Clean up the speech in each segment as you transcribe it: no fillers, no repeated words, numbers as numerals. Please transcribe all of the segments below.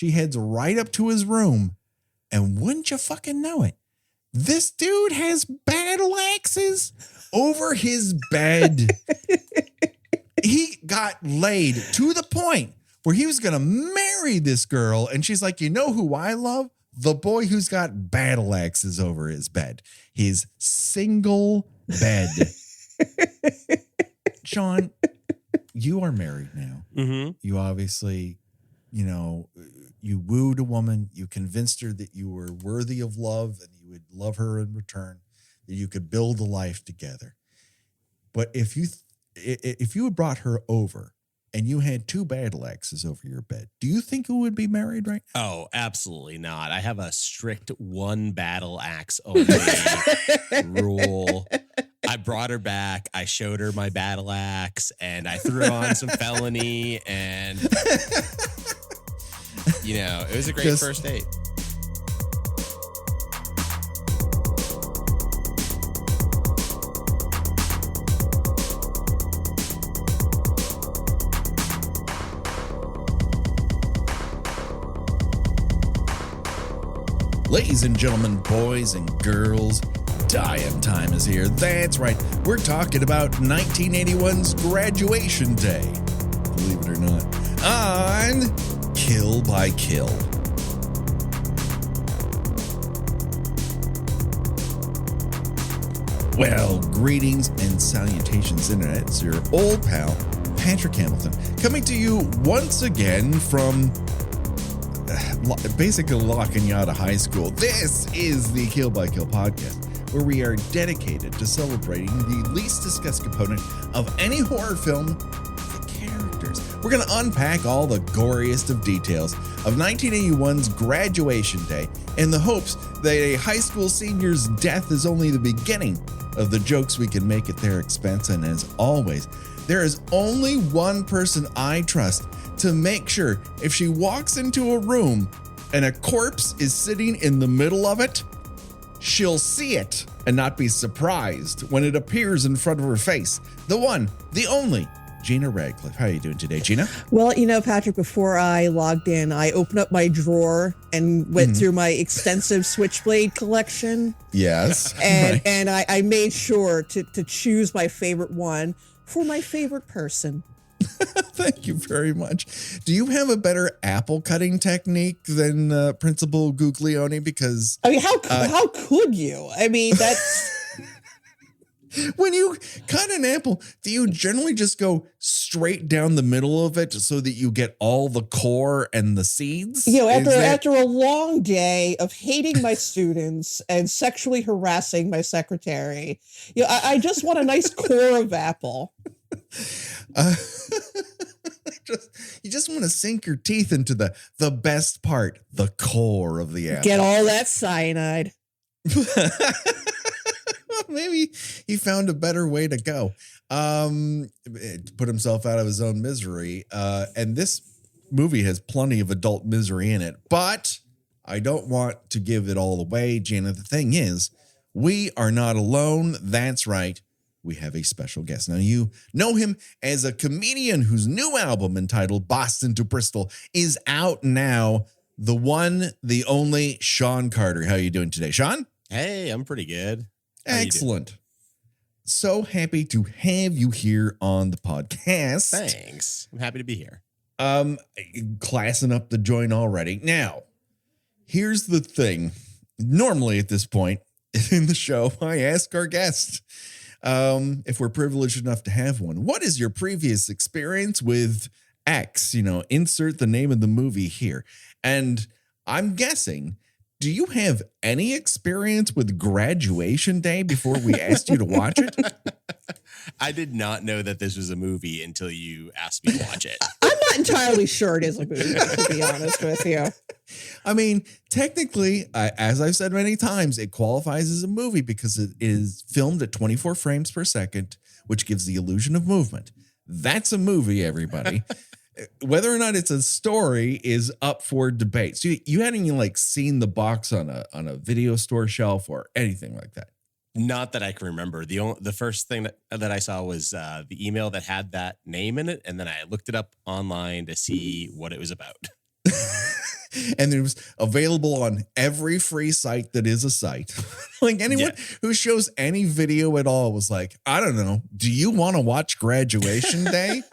She heads right up to his room. And wouldn't you fucking know it? This dude has battle axes over his bed. He got laid to the point where he was going to marry this girl. And she's like, you know who I love? The boy who's got battle axes over his bed. His single bed. Shawn, you are married now. Mm-hmm. You obviously, you wooed a woman. You convinced her that you were worthy of love and you would love her in return, that you could build a life together. But if you had brought her over and you had two battle axes over your bed, do you think you would be married right now? Oh, absolutely not. I have a strict one battle axe only rule. I brought her back. I showed her my battle axe and I threw on some felony and, it was a great first date. Ladies and gentlemen, boys and girls, dying time is here. That's right. We're talking about 1981's graduation day, believe it or not, on Kill by Kill. Well, greetings and salutations, Internet. It's your old pal, Patrick Hamilton, coming to you once again from basically La Cañada High School. This is the Kill by Kill podcast, where we are dedicated to celebrating the least discussed component of any horror film, the characters. We're going to unpack all the goriest of details of 1981's graduation day in the hopes that a high school senior's death is only the beginning of the jokes we can make at their expense. And as always, there is only one person I trust to make sure if she walks into a room and a corpse is sitting in the middle of it, she'll see it and not be surprised when it appears in front of her face. The one, the only, Gina Radcliffe. How are you doing today, Gina? Well, Patrick, before I logged in, I opened up my drawer and went through my extensive Switchblade collection. Yes. And I made sure to choose my favorite one for my favorite person. Thank you very much. Do you have a better apple cutting technique than Principal Guglione? Because how could you? I mean, that's when you cut an apple, do you generally just go straight down the middle of it so that you get all the core and the seeds? After a long day of hating my students and sexually harassing my secretary, I just want a nice core of apple. You just want to sink your teeth into the best part, the core of the apple. Get all that cyanide. Well, maybe he found a better way to go. Put himself out of his own misery. And this movie has plenty of adult misery in it, but I don't want to give it all away, Gina. The thing is, we are not alone. That's right. We have a special guest. Now, you know him as a comedian whose new album entitled Boston to Bristol is out now. The one, the only Shawn Carter. How are you doing today, Shawn? Hey, I'm pretty good. Excellent. So happy to have you here on the podcast. Thanks. I'm happy to be here. Classing up the joint already. Now, here's the thing. Normally at this point in the show, I ask our guests, if we're privileged enough to have one, what is your previous experience with X? Insert the name of the movie here. And I'm guessing, do you have any experience with Graduation Day before we asked you to watch it? I did not know that this was a movie until you asked me to watch it. I'm not entirely sure it is a movie, to be honest with you. I mean, technically, as I've said many times, it qualifies as a movie because it is filmed at 24 frames per second, which gives the illusion of movement. That's a movie, everybody. Whether or not it's a story is up for debate. So you hadn't even seen the box on a video store shelf or anything like that. Not that I can remember. The first thing that I saw was the email that had that name in it, and then I looked it up online to see what it was about. And it was available on every free site that is a site. Like anyone who shows any video at all was like, I don't know, do you want to watch Graduation Day?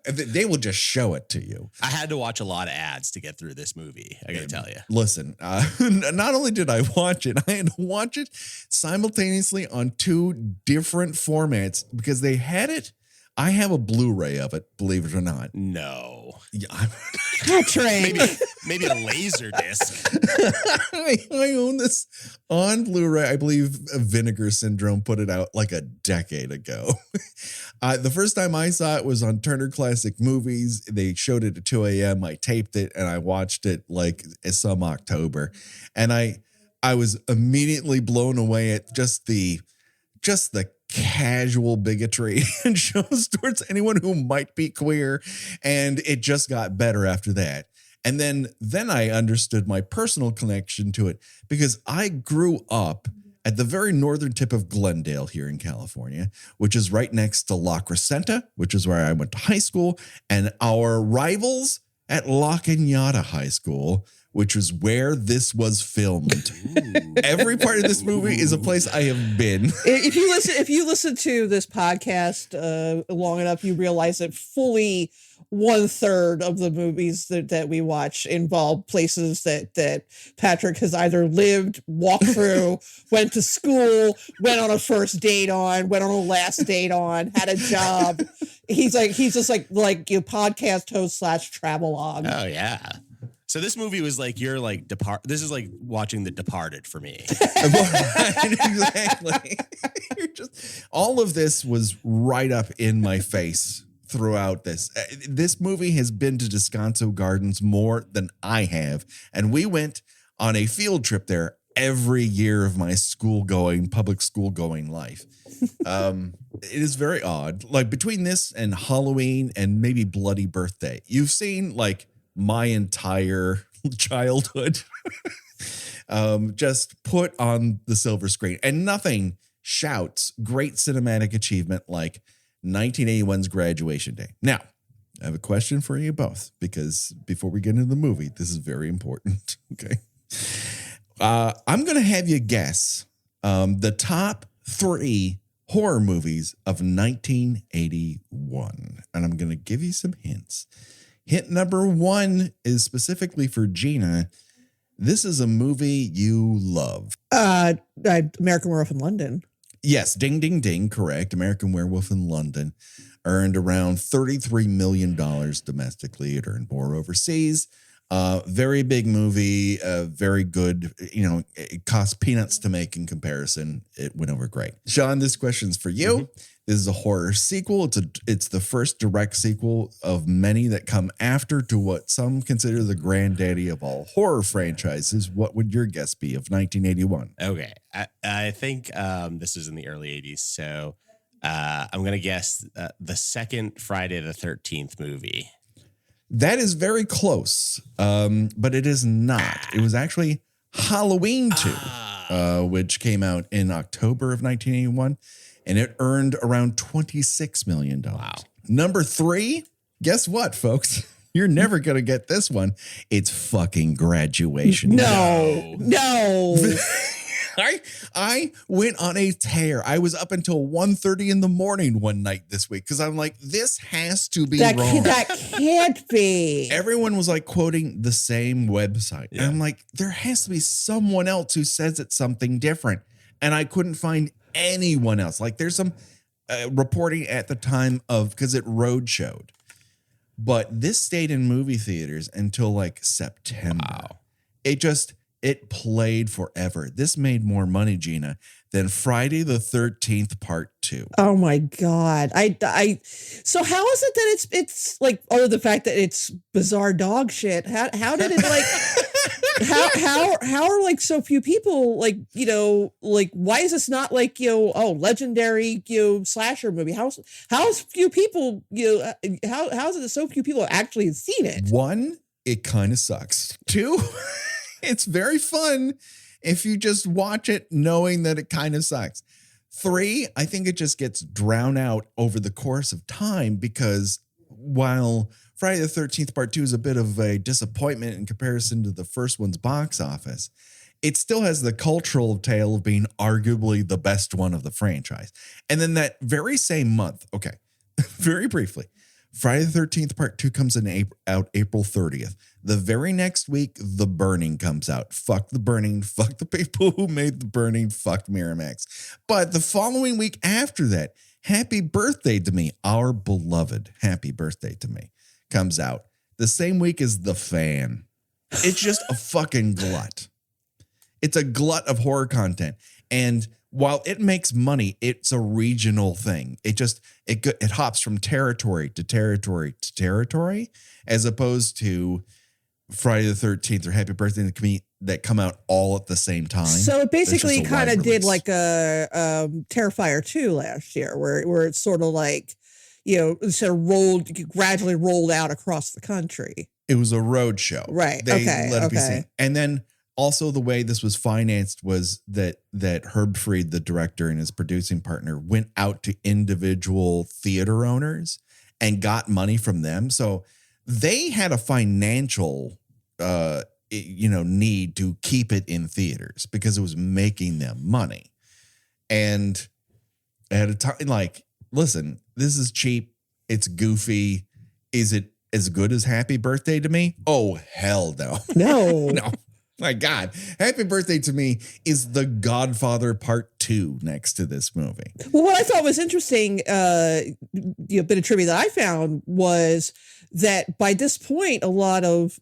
They will just show it to you. I had to watch a lot of ads to get through this movie. I got to tell you. Listen, not only did I watch it, I had to watch it simultaneously on 2 different formats because they had it. I have a Blu-ray of it, believe it or not. No. Yeah, maybe a laser disc. I own this on Blu-ray. I believe Vinegar Syndrome put it out like a decade ago. The first time I saw it was on Turner Classic Movies. They showed it at 2 a.m. I taped it and I watched it like some October. And I was immediately blown away at just the casual bigotry and shows towards anyone who might be queer. And it just got better after that. And then I understood my personal connection to it because I grew up at the very northern tip of Glendale here in California, which is right next to La Crescenta, which is where I went to high school, and our rivals at La Cañada High School, which is where this was filmed. Every part of this movie is a place I have been. If you listen to this podcast long enough, you realize that fully 1/3 of the movies that we watch involve places that Patrick has either lived, walked through, went to school, went on a first date on, went on a last date on, had a job. He's just like your podcast host / travelogue. Oh yeah. So this movie was like this is like watching The Departed for me. Exactly. All of this was right up in my face throughout this. This movie has been to Descanso Gardens more than I have. And we went on a field trip there every year of my public school going life. It is very odd. Like between this and Halloween and maybe Bloody Birthday, you've seen like my entire childhood just put on the silver screen, and nothing shouts great cinematic achievement like 1981's Graduation Day. Now, I have a question for you both, because before we get into the movie, this is very important. Okay. I'm going to have you guess the top 3 horror movies of 1981. And I'm going to give you some hints. Hint number 1 is specifically for Gina. This is a movie you love. American Werewolf in London. Yes, ding, ding, ding, correct. American Werewolf in London earned around $33 million domestically. It earned more overseas. Very big movie, very good. You know, it cost peanuts to make in comparison. It went over great. Shawn, this question's for you. Mm-hmm. This is a horror sequel. It's the first direct sequel of many that come after to what some consider the granddaddy of all horror franchises. What would your guess be of 1981? Okay. I think this is in the early 80s. So I'm going to guess the second Friday the 13th movie. That is very close, but it is not. It was actually Halloween 2, which came out in October of 1981, and it earned around $26 million. Wow. Number 3, guess what, folks? You're never going to get this one. It's fucking Graduation. No. I went on a tear. I was up until 1:30 in the morning one night this week because I'm like, this has to be wrong. That can't be. Everyone was like quoting the same website. Yeah. And I'm like, there has to be someone else who says it's something different. And I couldn't find anyone else. Like there's some reporting at the time because it road showed. But this stayed in movie theaters until like September. Wow. It played forever. This made more money, Gina, than Friday the 13th Part 2. Oh my God. So how is it that it's like, other than the fact that it's bizarre dog shit, how did it like, how are like so few people like, like why is this not like, legendary, slasher movie? How's few people, how is it that so few people actually have seen it? 1, it kind of sucks. 2, it's very fun if you just watch it knowing that it kind of sucks. 3, I think it just gets drowned out over the course of time because while Friday the 13th Part 2 is a bit of a disappointment in comparison to the first one's box office, it still has the cultural tale of being arguably the best one of the franchise. And then that very same month, okay, very briefly, Friday the 13th Part 2 comes out April 30th. The very next week, The Burning comes out. Fuck The Burning. Fuck the people who made The Burning. Fuck Miramax. But the following week after that, Happy Birthday to Me, our beloved Happy Birthday to Me, comes out. The same week as The Fan. It's just a fucking glut. It's a glut of horror content. And while it makes money, it's a regional thing. It hops from territory to territory to territory, as opposed to Friday the 13th or Happy Birthday to Me that come out all at the same time. So it basically kind of did like a Terrifier 2 last year, where it's sort of like, sort of gradually rolled out across the country. It was a road show. Right. They let it be seen. And then also the way this was financed was that Herb Fried, the director, and his producing partner went out to individual theater owners and got money from them. So they had a financial, need to keep it in theaters because it was making them money. And at a time, like, listen, this is cheap. It's goofy. Is it as good as Happy Birthday to Me? Oh, hell no. No. No. My God, Happy Birthday to Me is The Godfather Part 2 next to this movie. Well, what I thought was interesting, bit of trivia that I found was that by this point, a lot of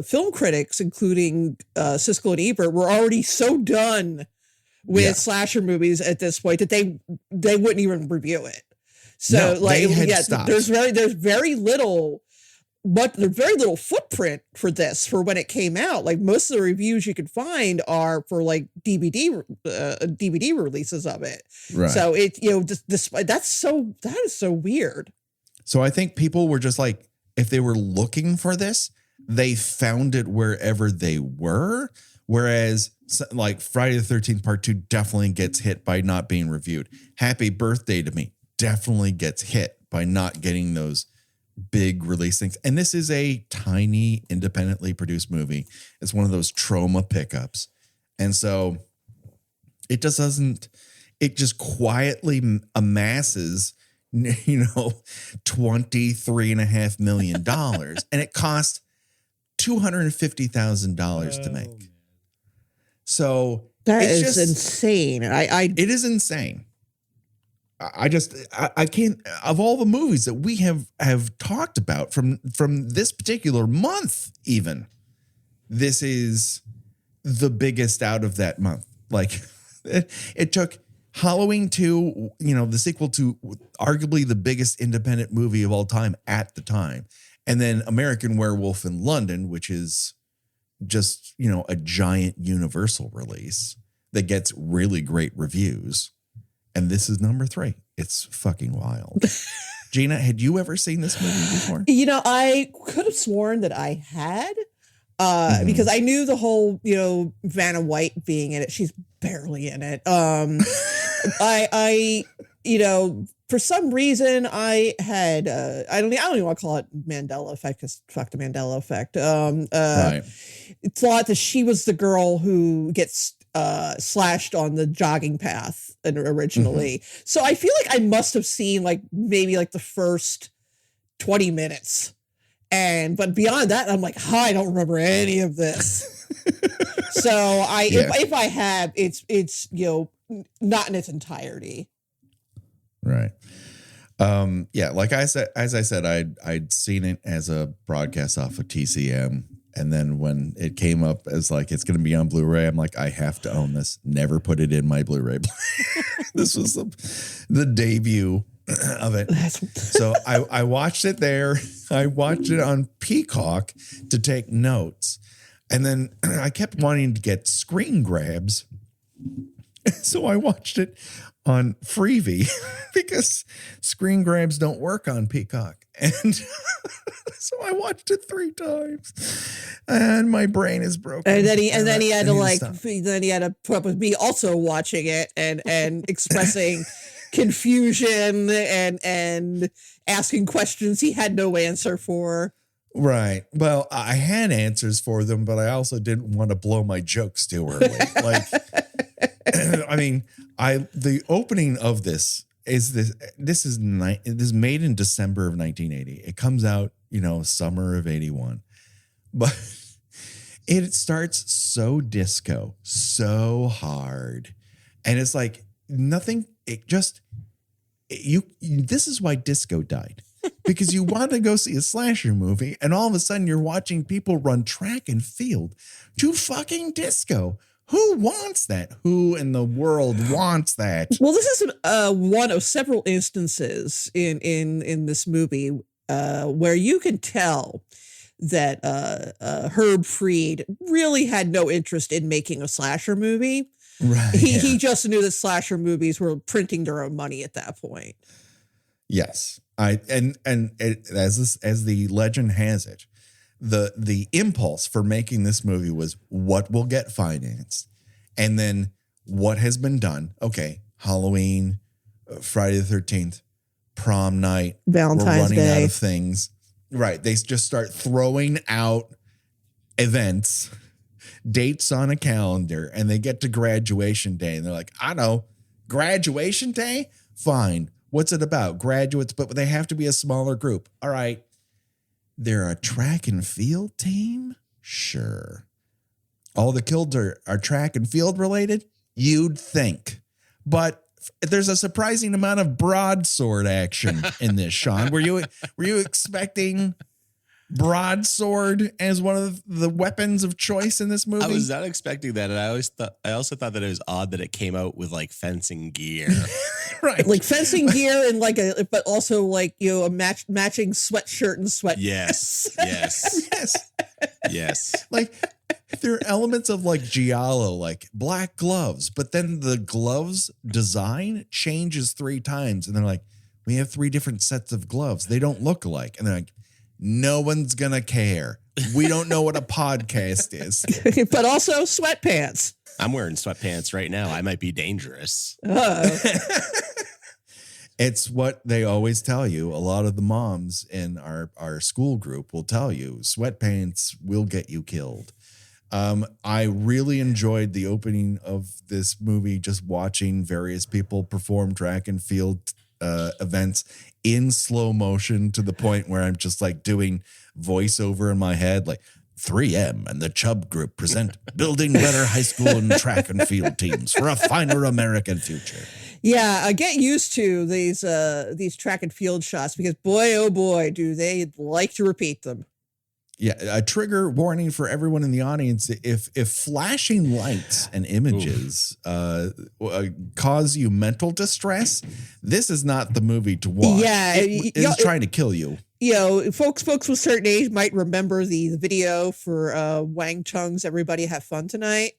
film critics, including Siskel and Ebert, were already so done with slasher movies at this point that they wouldn't even review it. So, there's very little. But there's very little footprint for this for when it came out. Like most of the reviews you can find are for like DVD releases of it. Right. So that is so weird. So I think people were just like, if they were looking for this, they found it wherever they were. Whereas like Friday the 13th Part 2 definitely gets hit by not being reviewed. Happy Birthday to Me definitely gets hit by not getting those big release things. And this is a tiny, independently produced movie. It's one of those trauma pickups. And so it just quietly amasses, $23.5 million. And it cost $250,000 to make. So that is insane. It is insane. I can't, of all the movies that we have talked about from this particular month, even, this is the biggest out of that month. Like it took Halloween 2, the sequel to arguably the biggest independent movie of all time at the time. And then American Werewolf in London, which is just, a giant Universal release that gets really great reviews. And this is number 3. It's fucking wild. Gina, had you ever seen this movie before? I could have sworn that I had, because I knew the whole, Vanna White being in it. She's barely in it. I for some reason I had, I don't even want to call it Mandela effect, because fuck the Mandela effect. Right. Thought that she was the girl who gets slashed on the jogging path originally. Mm-hmm. So I feel like I must have seen maybe the first 20 minutes. But beyond that, I'm like, I don't remember any of this. So if I have, it's not in its entirety. Right. Like as I said, I'd seen it as a broadcast off of TCM. And then when it came up as it's going to be on Blu-ray, I'm like, I have to own this. Never put it in my Blu-ray player. This was the debut of it. So I watched it there. I watched it on Peacock to take notes. And then I kept wanting to get screen grabs So I watched it on Freevee because screen grabs don't work on Peacock. And so I watched it 3 times and my brain is broken. And then he had to to put up with me also watching it and expressing confusion and asking questions he had no answer for. Right. Well, I had answers for them, but I also didn't want to blow my jokes too early. Like, I mean, the opening of this is made in December of 1980. It comes out, summer of 81. But it starts so disco, so hard. And it's like nothing, this is why disco died. Because you want to go see a slasher movie and all of a sudden you're watching people run track and field to fucking disco. Who wants that? Who in the world wants that? Well, this is one of several instances in this movie where you can tell that Herb Fried really had no interest in making a slasher movie. Right. He just knew that slasher movies were printing their own money at that point. Yes. As the legend has it, the impulse for making this movie was what will get financed, and then what has been done. Okay, Halloween, Friday the 13th, prom night, Valentine's Day. We're running out of things. Right, they just start throwing out events, dates on a calendar, and they get to graduation day, and they're like, I know, graduation day, fine. What's it about? Graduates, but they have to be a smaller group. All right. They're a track and field team? Sure. All the kills are track and field related? You'd think. But there's a surprising amount of broadsword action in this, Shawn. Were you expecting broadsword as one of the weapons of choice in this movie? I was not expecting that, and I also thought that it was odd that it came out with like fencing gear. Right. Like fencing gear and but also like, a matching sweatshirt and sweat. Yes. Like there are elements of like Giallo, like black gloves, but then the gloves design changes 3 times. And they're like, we have 3 different sets of gloves. They don't look alike. And they're like, no one's going to care. We don't know what a podcast is. But also sweatpants. I'm wearing sweatpants right now. I might be dangerous. It's what they always tell you. A lot of the moms in our school group will tell you sweatpants will get you killed. I really enjoyed the opening of this movie, just watching various people perform track and field events in slow motion to the point where I'm just like doing voiceover in my head, like 3M and the Chubb Group present Building Better High School and Track and Field Teams for a Finer American Future. Yeah, get used to these track and field shots because boy, oh boy, do they like to repeat them. Yeah, a trigger warning for everyone in the audience. If flashing lights and images cause you mental distress, this is not the movie to watch. Yeah, it's trying to kill you. Folks with a certain age might remember the video for Wang Chung's Everybody Have Fun Tonight,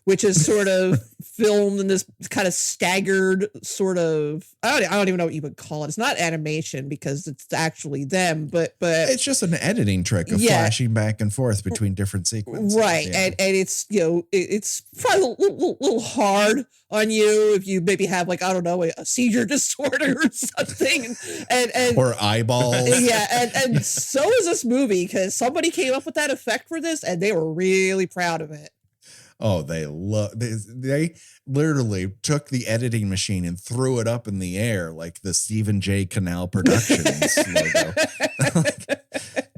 which is sort of filmed in this kind of staggered sort of, I don't even know what you would call it. It's not animation because it's actually them, but it's just an editing trick of flashing back and forth between different sequences. Right. Yeah. And it's, it's probably a little hard on you if you maybe have like, I don't know, a seizure disorder or something. And or eyeballs. Yeah. And so is this movie because somebody came up with that effect for this and they were really proud of it. Oh, they literally took the editing machine and threw it up in the air like the Stephen J. Canal Productions logo.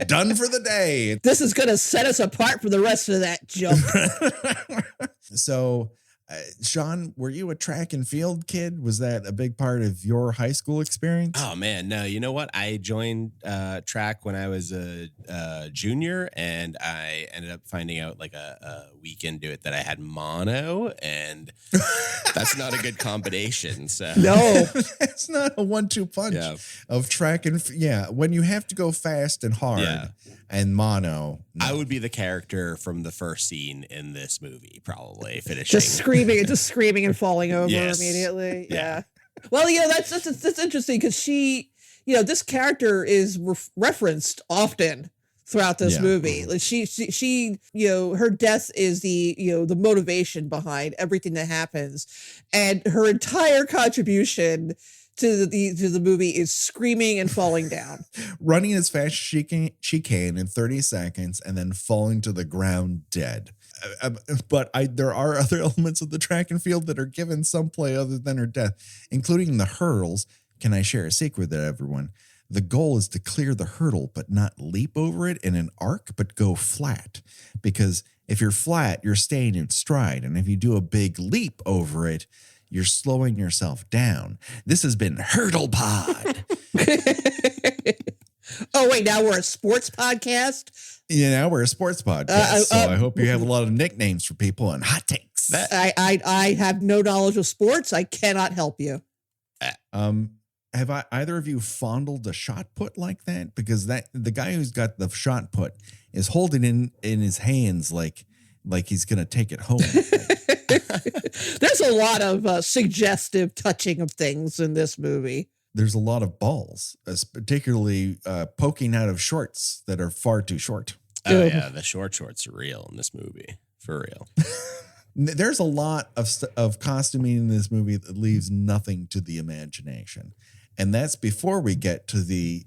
Done for the day. This is going to set us apart from the rest of that junk. So, Shawn, were you a track and field kid? Was that a big part of your high school experience? Oh man, no. You know what? I joined track when I was a junior, and I ended up finding out like a week into it that I had mono, and that's not a good combination. So no, it's not a 1-2 punch of track and when you have to go fast and hard And mono. No. I would be the character from the first scene in this movie, probably finishing. Just screaming and falling over immediately. Yeah. Well, that's interesting because she, this character is referenced often throughout this movie. Like she, her death is the motivation behind everything that happens, and her entire contribution to the movie is screaming and falling down, running as fast as she can in 30 seconds, and then falling to the ground dead. But there are other elements of the track and field that are given some play other than her death, including the hurdles. Can I share a secret with everyone? The goal is to clear the hurdle, but not leap over it in an arc, but go flat. Because if you're flat, you're staying in stride. And if you do a big leap over it, you're slowing yourself down. This has been Hurdle Pod. Oh, wait, now we're a sports podcast? Now we're a sports podcast. So I hope you have a lot of nicknames for people and hot takes. I have no knowledge of sports. I cannot help you. Have either of you fondled a shot put like that? Because the guy who's got the shot put is holding in his hands like he's going to take it home. There's a lot of suggestive touching of things in this movie. There's a lot of balls, particularly poking out of shorts that are far too short. Oh, yeah. The shorts are real in this movie. For real. There's a lot of costuming in this movie that leaves nothing to the imagination. And that's before we get to the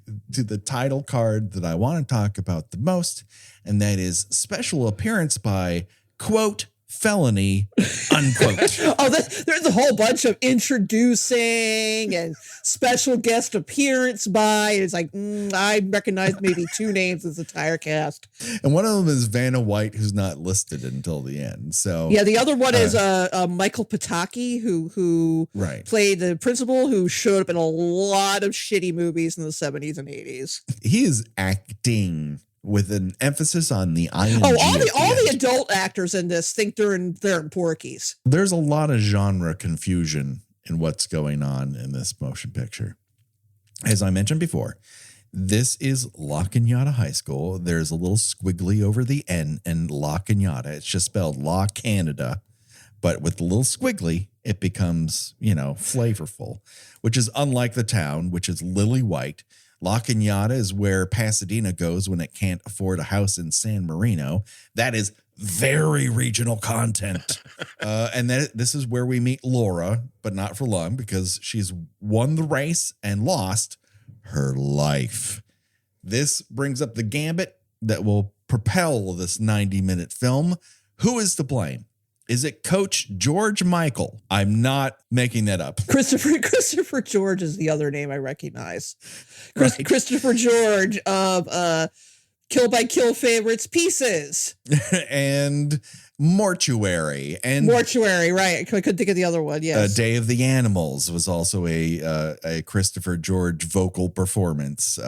title card that I want to talk about the most. And that is special appearance by, quote, felony, unquote. There's a whole bunch of introducing and special guest appearance by. It's like, I recognize maybe two names as the entire cast. And one of them is Vanna White, who's not listed until the end. So yeah, the other one is Michael Pataki, who played the principal, who showed up in a lot of shitty movies in the 70s and 80s. He is acting with an emphasis on the ING. Oh, all the adult actors in this think they're in Porky's. There's a lot of genre confusion in what's going on in this motion picture. As I mentioned before, this is La Cañada High School. There's a little squiggly over the N in La Cañada. It's just spelled La Canada, but with the little squiggly, it becomes, flavorful, which is unlike the town, which is lily white. La Cañada is where Pasadena goes when it can't afford a house in San Marino. That is very regional content. And this is where we meet Laura, but not for long because she's won the race and lost her life. This brings up the gambit that will propel this 90-minute film. Who is to blame? Is it Coach George Michael? I'm not making that up. Christopher George is the other name I recognize. Christopher George of Kill by Kill favorites, Pieces. And Mortuary. Mortuary, right. I couldn't think of the other one, yes. Day of the Animals was also a Christopher George vocal performance.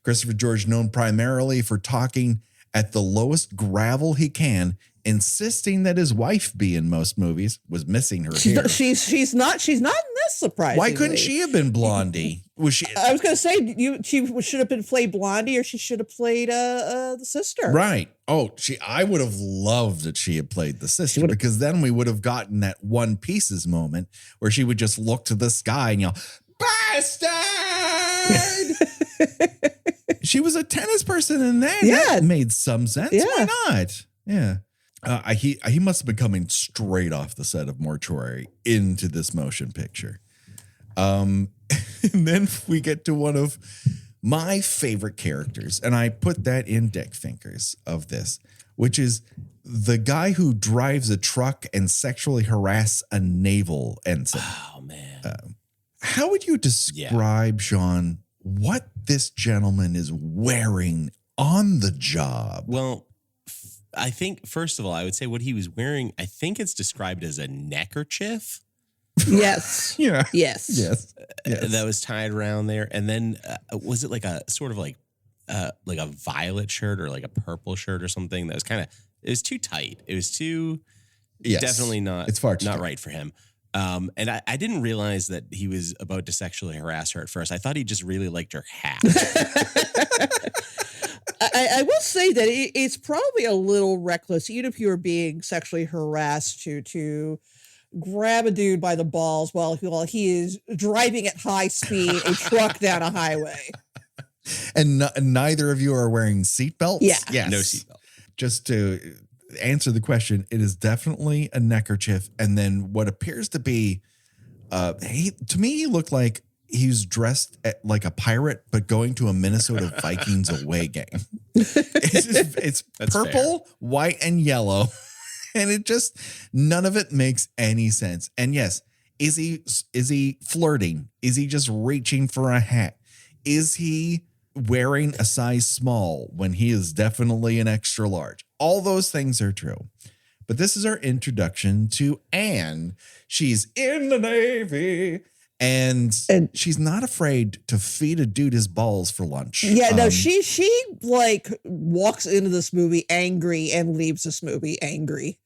Christopher George known primarily for talking at the lowest gravel he can, insisting that his wife be in most movies, was missing her hair. She's not in this, surprisingly. Why couldn't she have been Blondie? Was she? I was going to say she should have been played Blondie, or she should have played the sister. Right. Oh, I would have loved that she had played the sister, because then we would have gotten that One Pieces moment where she would just look to the sky and yell, "Bastard!" She was a tennis person in that. Yeah. That made some sense. Yeah. Why not? Yeah. He must have been coming straight off the set of Mortuary into this motion picture. And then we get to one of my favorite characters, and I put that in Dick Finkers of this, which is the guy who drives a truck and sexually harass a naval ensign. Oh, man. How would you describe, Shawn, what this gentleman is wearing on the job? Well, I think, first of all, I would say what he was wearing, I think it's described as a neckerchief. Yes. Yeah. Yes. That was tied around there. And then was it like a sort of like a violet shirt or like a purple shirt or something that was it was too tight. It was too, definitely not, it's far too not tight. right for him. And I didn't realize that he was about to sexually harass her at first. I thought he just really liked her hat. I will say that it's probably a little reckless, even if you were being sexually harassed, to grab a dude by the balls while he is driving at high speed a truck down a highway. And neither of you are wearing seatbelts? Yeah. Yes. No seatbelt. Just to answer the question, it is definitely a neckerchief. And then what appears to be, to me, he looked like he's dressed like a pirate, but going to a Minnesota Vikings away game. It's purple, fair. White, and yellow. And it just, none of it makes any sense. And yes, is he flirting? Is he just reaching for a hat? Is he wearing a size small when he is definitely an extra large? All those things are true. But this is our introduction to Anne. She's in the Navy. And she's not afraid to feed a dude his balls for lunch. Yeah, no, she like walks into this movie angry and leaves this movie angry.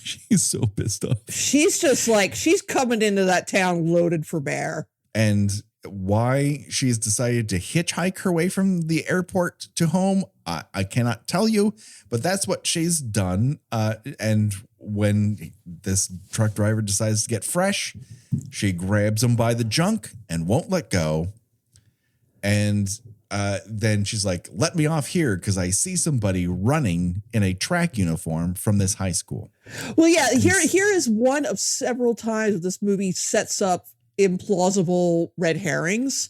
She's so pissed off. She's just like, she's coming into that town loaded for bear. And why she's decided to hitchhike her way from the airport to home, I cannot tell you, but that's what she's done. And when this truck driver decides to get fresh, she grabs him by the junk and won't let go. And then she's like, let me off here because I see somebody running in a track uniform from this high school. Well, yeah, here is one of several times this movie sets up implausible red herrings.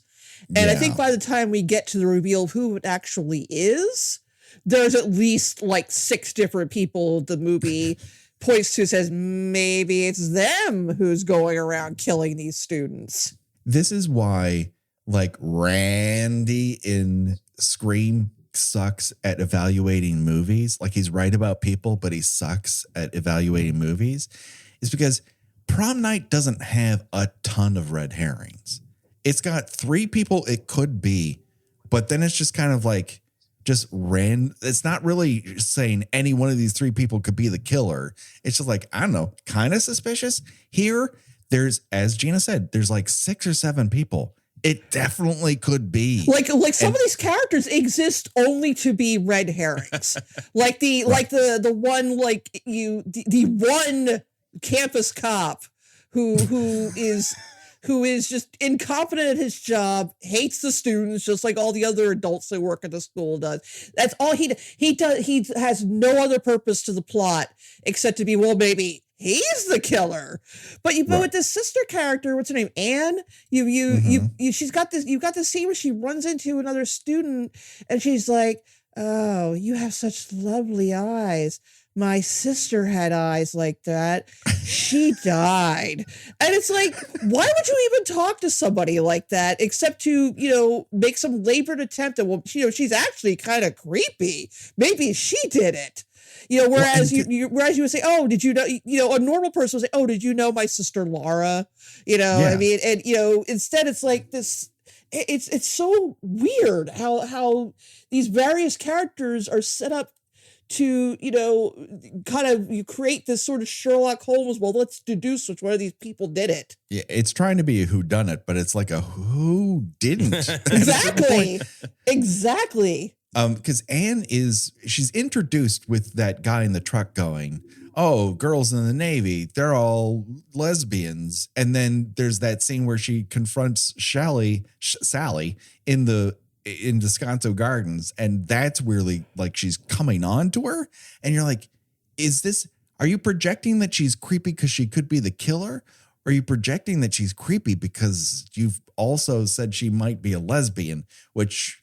And I think by the time we get to the reveal of who it actually is, there's at least like 6 different people the movie points to, says maybe it's them who's going around killing these students. This is why, like, Randy in Scream sucks at evaluating movies. Like, he's right about people, but he sucks at evaluating movies. Is because Prom Night doesn't have a ton of red herrings. It's got 3 people it could be, but then it's just kind of like, just it's not really saying any one of these 3 people could be the killer. It's just like, I don't know, kind of suspicious. Here, there's, as Gina said, there's like 6 or 7 people. It definitely could be. Like some of these characters exist only to be red herrings. Like the one, like the one campus cop who is just incompetent at his job, hates the students, just like all the other adults that work at the school does. That's all he does. He has no other purpose to the plot except to be, well, maybe he's the killer. But with this sister character, what's her name? Anne, she's got this, you've got this scene where she runs into another student and she's like, oh, you have such lovely eyes. My sister had eyes like that. She died. And it's like, why would you even talk to somebody like that except to, make some labored attempt at, well, she's actually kind of creepy. Maybe she did it. Whereas you would say, oh, did you know, a normal person would say, oh, did you know my sister Laura? I mean, and, instead it's like this, it's so weird how these various characters are set up to, kind of you create this sort of Sherlock Holmes, well, let's deduce which one of these people did it. Yeah, it's trying to be a whodunit, but it's like a who didn't. Exactly. Because Anne she's introduced with that guy in the truck going, oh, girls in the Navy, they're all lesbians. And then there's that scene where she confronts Sally in Descanso Gardens, and that's weirdly like she's coming on to her, and you're like, are you projecting that she's creepy because she could be the killer? Or are you projecting that she's creepy because you've also said she might be a lesbian, which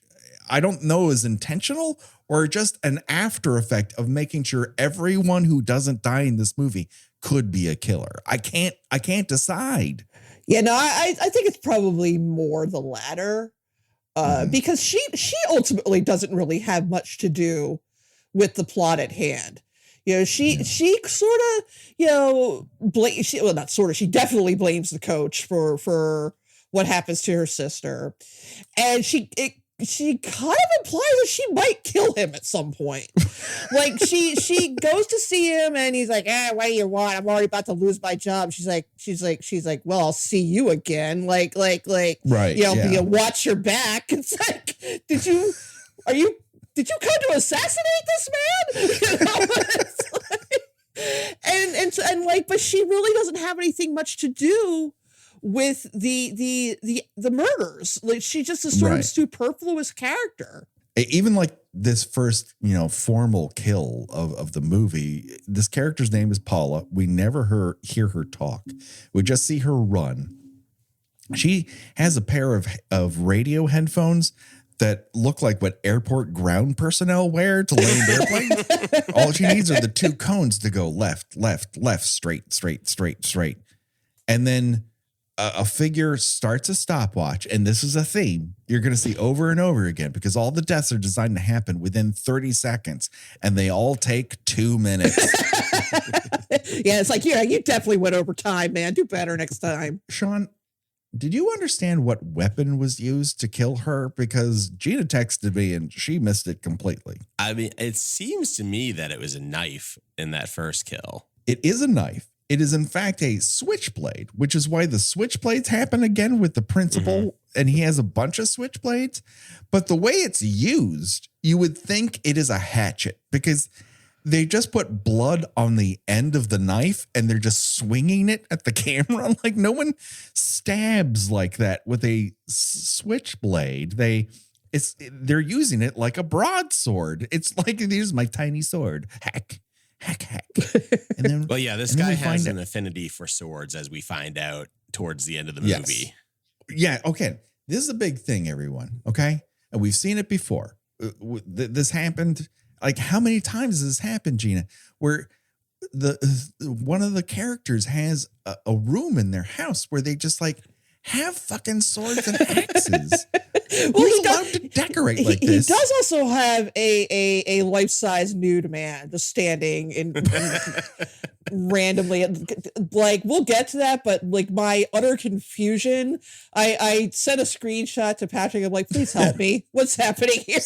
I don't know is intentional or just an after effect of making sure everyone who doesn't die in this movie could be a killer? I can't decide. Yeah, no, I think it's probably more the latter. Because she ultimately doesn't really have much to do with the plot at hand. She sort of, she definitely blames the coach for what happens to her sister. And kind of implies that she might kill him at some point. Like she goes to see him and he's like, what do you want? I'm already about to lose my job. She's like, well, I'll see you again. Like, right. You watch your back. It's like, did you come to assassinate this man? It's like, and like, but she really doesn't have anything much to do with the murders. Like, she just is sort of superfluous character. Even like this first, formal kill of the movie, this character's name is Paula. We never hear her talk. We just see her run. She has a pair of radio headphones that look like what airport ground personnel wear to land airplanes. All she needs are the two cones to go left, left, left, straight, straight, straight, straight. And then a figure starts a stopwatch, and this is a theme you're going to see over and over again because all the deaths are designed to happen within 30 seconds, and they all take 2 minutes. Yeah, it's like, you definitely went over time, man. Do better next time. Shawn, did you understand what weapon was used to kill her? Because Gina texted me, and she missed it completely. I mean, it seems to me that it was a knife in that first kill. It is a knife. It is, in fact, a switchblade, which is why the switchblades happen again with the principal, and he has a bunch of switchblades. But the way it's used, you would think it is a hatchet because they just put blood on the end of the knife and they're just swinging it at the camera. Like, no one stabs like that with a switchblade. They're using it like a broadsword. It's like, here's my tiny sword. Hack. And then, well, yeah, this guy has an affinity for swords, as we find out towards the end of the movie. Yeah. Okay. This is a big thing, everyone. Okay. And we've seen it before. This happened. Like, how many times has this happened, Gina, where one of the characters has a room in their house where they just like have fucking swords and axes. Well, he's allowed to decorate like this. He does also have a life-size nude man just standing in randomly. Like, we'll get to that, but like, my utter confusion, I sent a screenshot to Patrick. I'm like, please help me. What's happening here?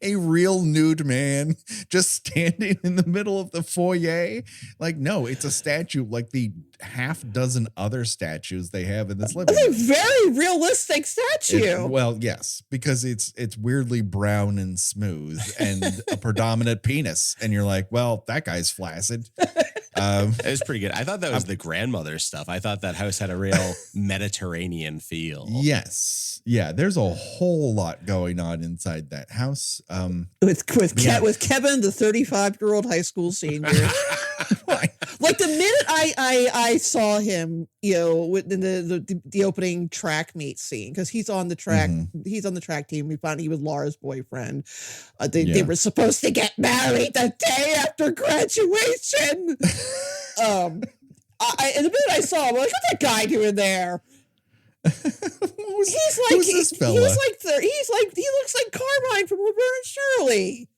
A real nude man just standing in the middle of the foyer. Like, no, it's a statue like the half dozen other statues they have in this living room. It's a very realistic statue. Well, yes, because it's weirdly brown and smooth and a predominant penis. And you're like, well, that guy's flaccid. It was pretty good. I thought that was the grandmother stuff. I thought that house had a real Mediterranean feel. Yes. Yeah, there's a whole lot going on inside that house. With Kevin, the 35-year-old high school senior. Like, the minute I saw him, within the opening track meet scene, because he's on the track, he's on the track team. We found he was Laura's boyfriend. They were supposed to get married the day after graduation. And the minute I saw him, I'm like, what's that guy doing there? Who's this fella? He looks like Carmine from Laverne and Shirley.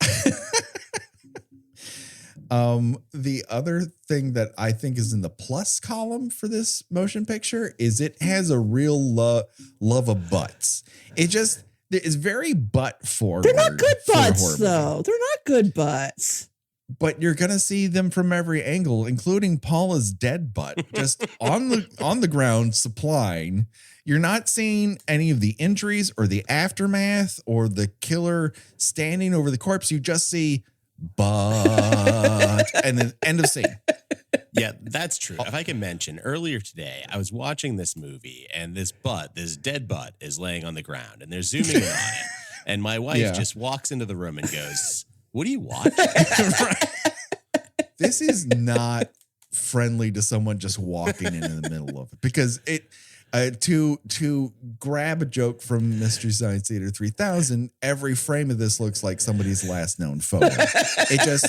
The other thing that I think is in the plus column for this motion picture is it has a real love of butts. It is very butt forward. They're not good butts, though. They're not good butts. But you're gonna see them from every angle, including Paula's dead butt, just on the ground supplying. You're not seeing any of the injuries or the aftermath or the killer standing over the corpse. You just see butt and then end of scene. Yeah, that's true. If I can mention, earlier today, I was watching this movie and this dead butt is laying on the ground and they're zooming in on it. And my wife just walks into the room and goes, "What do you watch?" This is not friendly to someone just walking in the middle of it, because it to grab a joke from Mystery Science Theater 3000, every frame of this looks like somebody's last known photo. It just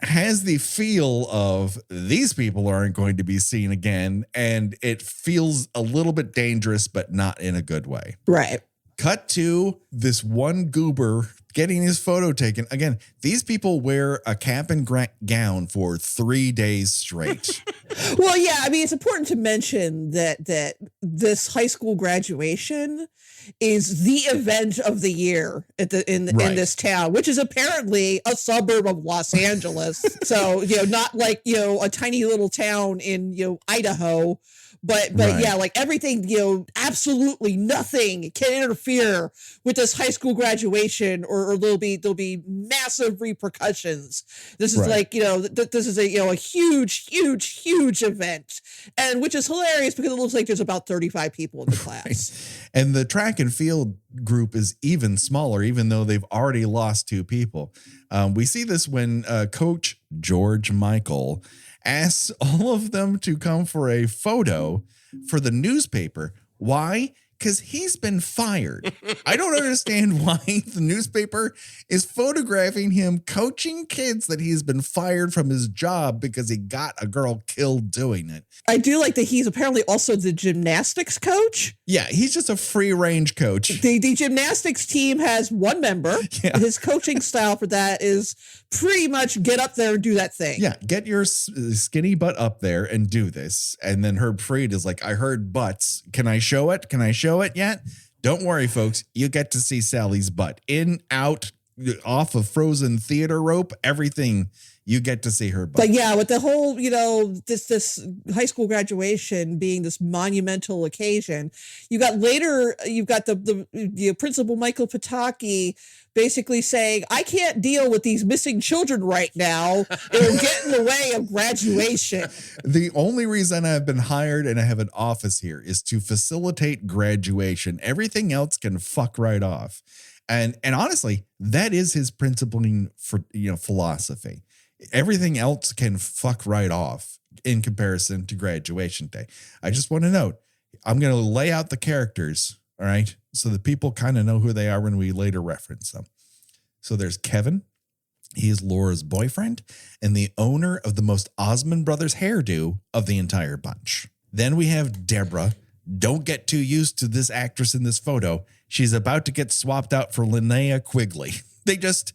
has the feel of these people aren't going to be seen again, and it feels a little bit dangerous, but not in a good way. Right. Cut to this one goober getting his photo taken. Again, these people wear a cap and gown for 3 days straight. Well, yeah, I mean, it's important to mention that this high school graduation is the event of the year in this town, which is apparently a suburb of Los Angeles. So, not like, a tiny little town in, Idaho. But yeah, like everything, absolutely nothing can interfere with this high school graduation, or there'll be massive repercussions. This is like, this is a huge event, and which is hilarious because it looks like there's about 35 people in the class. And the track and field group is even smaller, even though they've already lost 2 people. We see this when Coach George Michael asks all of them to come for a photo for the newspaper. Why? Because he's been fired. I don't understand why the newspaper is photographing him coaching kids that he's been fired from his job because he got a girl killed doing it. I do like that he's apparently also the gymnastics coach. Yeah, he's just a free range coach. The gymnastics team has 1 member. Yeah. His coaching style for that is pretty much get up there and do that thing. Yeah, get your skinny butt up there and do this. And then Herb Fried is like, I heard butts. Can I show it? Can I show it yet? Don't worry, folks. You get to see Sally's butt. In, out, off of frozen theater rope, everything. You get to see her butt. But yeah, with the whole, this high school graduation being this monumental occasion, you've got the principal Michael Pataki basically saying, I can't deal with these missing children right now. It'll get in the way of graduation. The only reason I've been hired and I have an office here is to facilitate graduation. Everything else can fuck right off. And honestly, that is his principling for, philosophy. Everything else can fuck right off in comparison to graduation day. I just want to note, I'm going to lay out the characters, all right, so that people kind of know who they are when we later reference them. So there's Kevin. He is Laura's boyfriend and the owner of the most Osmond Brothers hairdo of the entire bunch. Then we have Deborah. Don't get too used to this actress in this photo. She's about to get swapped out for Linnea Quigley. They just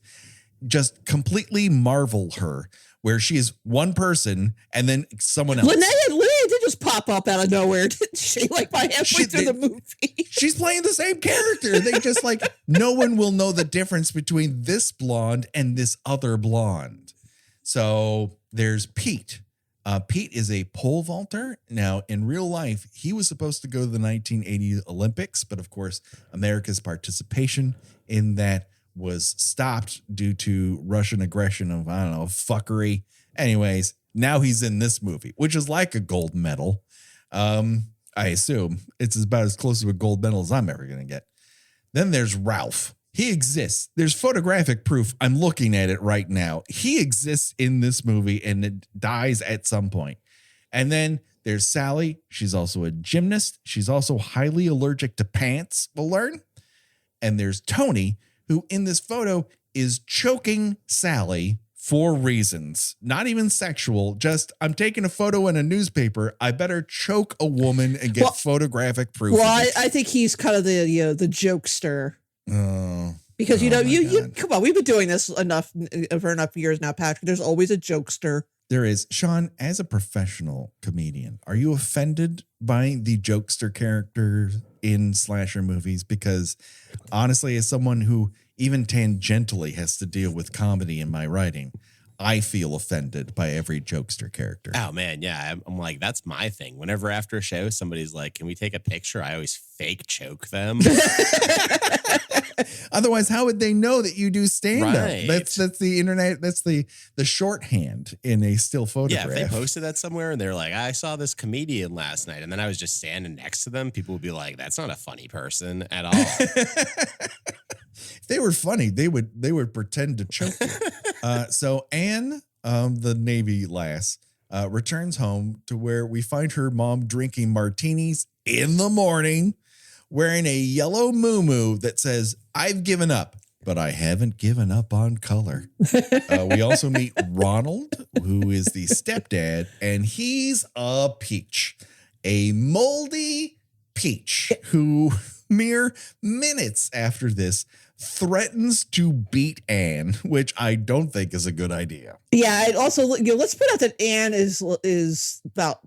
completely marvel her, where she is one person and then someone else. Linnea did just pop up out of nowhere, didn't she? Like by halfway through the movie. She's playing the same character. They just no one will know the difference between this blonde and this other blonde. So there's Pete. Pete is a pole vaulter. Now, in real life, he was supposed to go to the 1980 Olympics, but of course, America's participation in that was stopped due to Russian aggression of, fuckery. Anyways, now he's in this movie, which is like a gold medal. I assume it's about as close to a gold medal as I'm ever going to get. Then there's Ralph. He exists. There's photographic proof. I'm looking at it right now. He exists in this movie and it dies at some point. And then there's Sally. She's also a gymnast. She's also highly allergic to pants, we'll learn. And there's Tony, who in this photo is choking Sally for reasons, not even sexual, just I'm taking a photo in a newspaper. I better choke a woman and get photographic proof. Well, I think he's kind of the jokester. Oh, because you come on, we've been doing this for enough years now, Patrick. There's always a jokester. There is. Shawn, as a professional comedian, are you offended by the jokester character in slasher movies? Because honestly, as someone who even tangentially has to deal with comedy in my writing, I feel offended by every jokester character. Oh, man. Yeah. I'm like, that's my thing. Whenever after a show, somebody's like, can we take a picture? I always fake choke them. Otherwise, how would they know that you do stand-up? Right. That's the internet. That's the shorthand in a still photograph. Yeah, if they posted that somewhere and they're like, I saw this comedian last night, and then I was just standing next to them, people would be like, that's not a funny person at all. If they were funny, they would pretend to choke you. So Anne, the Navy lass, returns home to where we find her mom drinking martinis in the morning, wearing a yellow muumuu that says, I've given up, but I haven't given up on color. We also meet Ronald, who is the stepdad, and he's a peach, a moldy peach who mere minutes after this threatens to beat Anne, which I don't think is a good idea. Yeah, and also, let's put out that Anne is about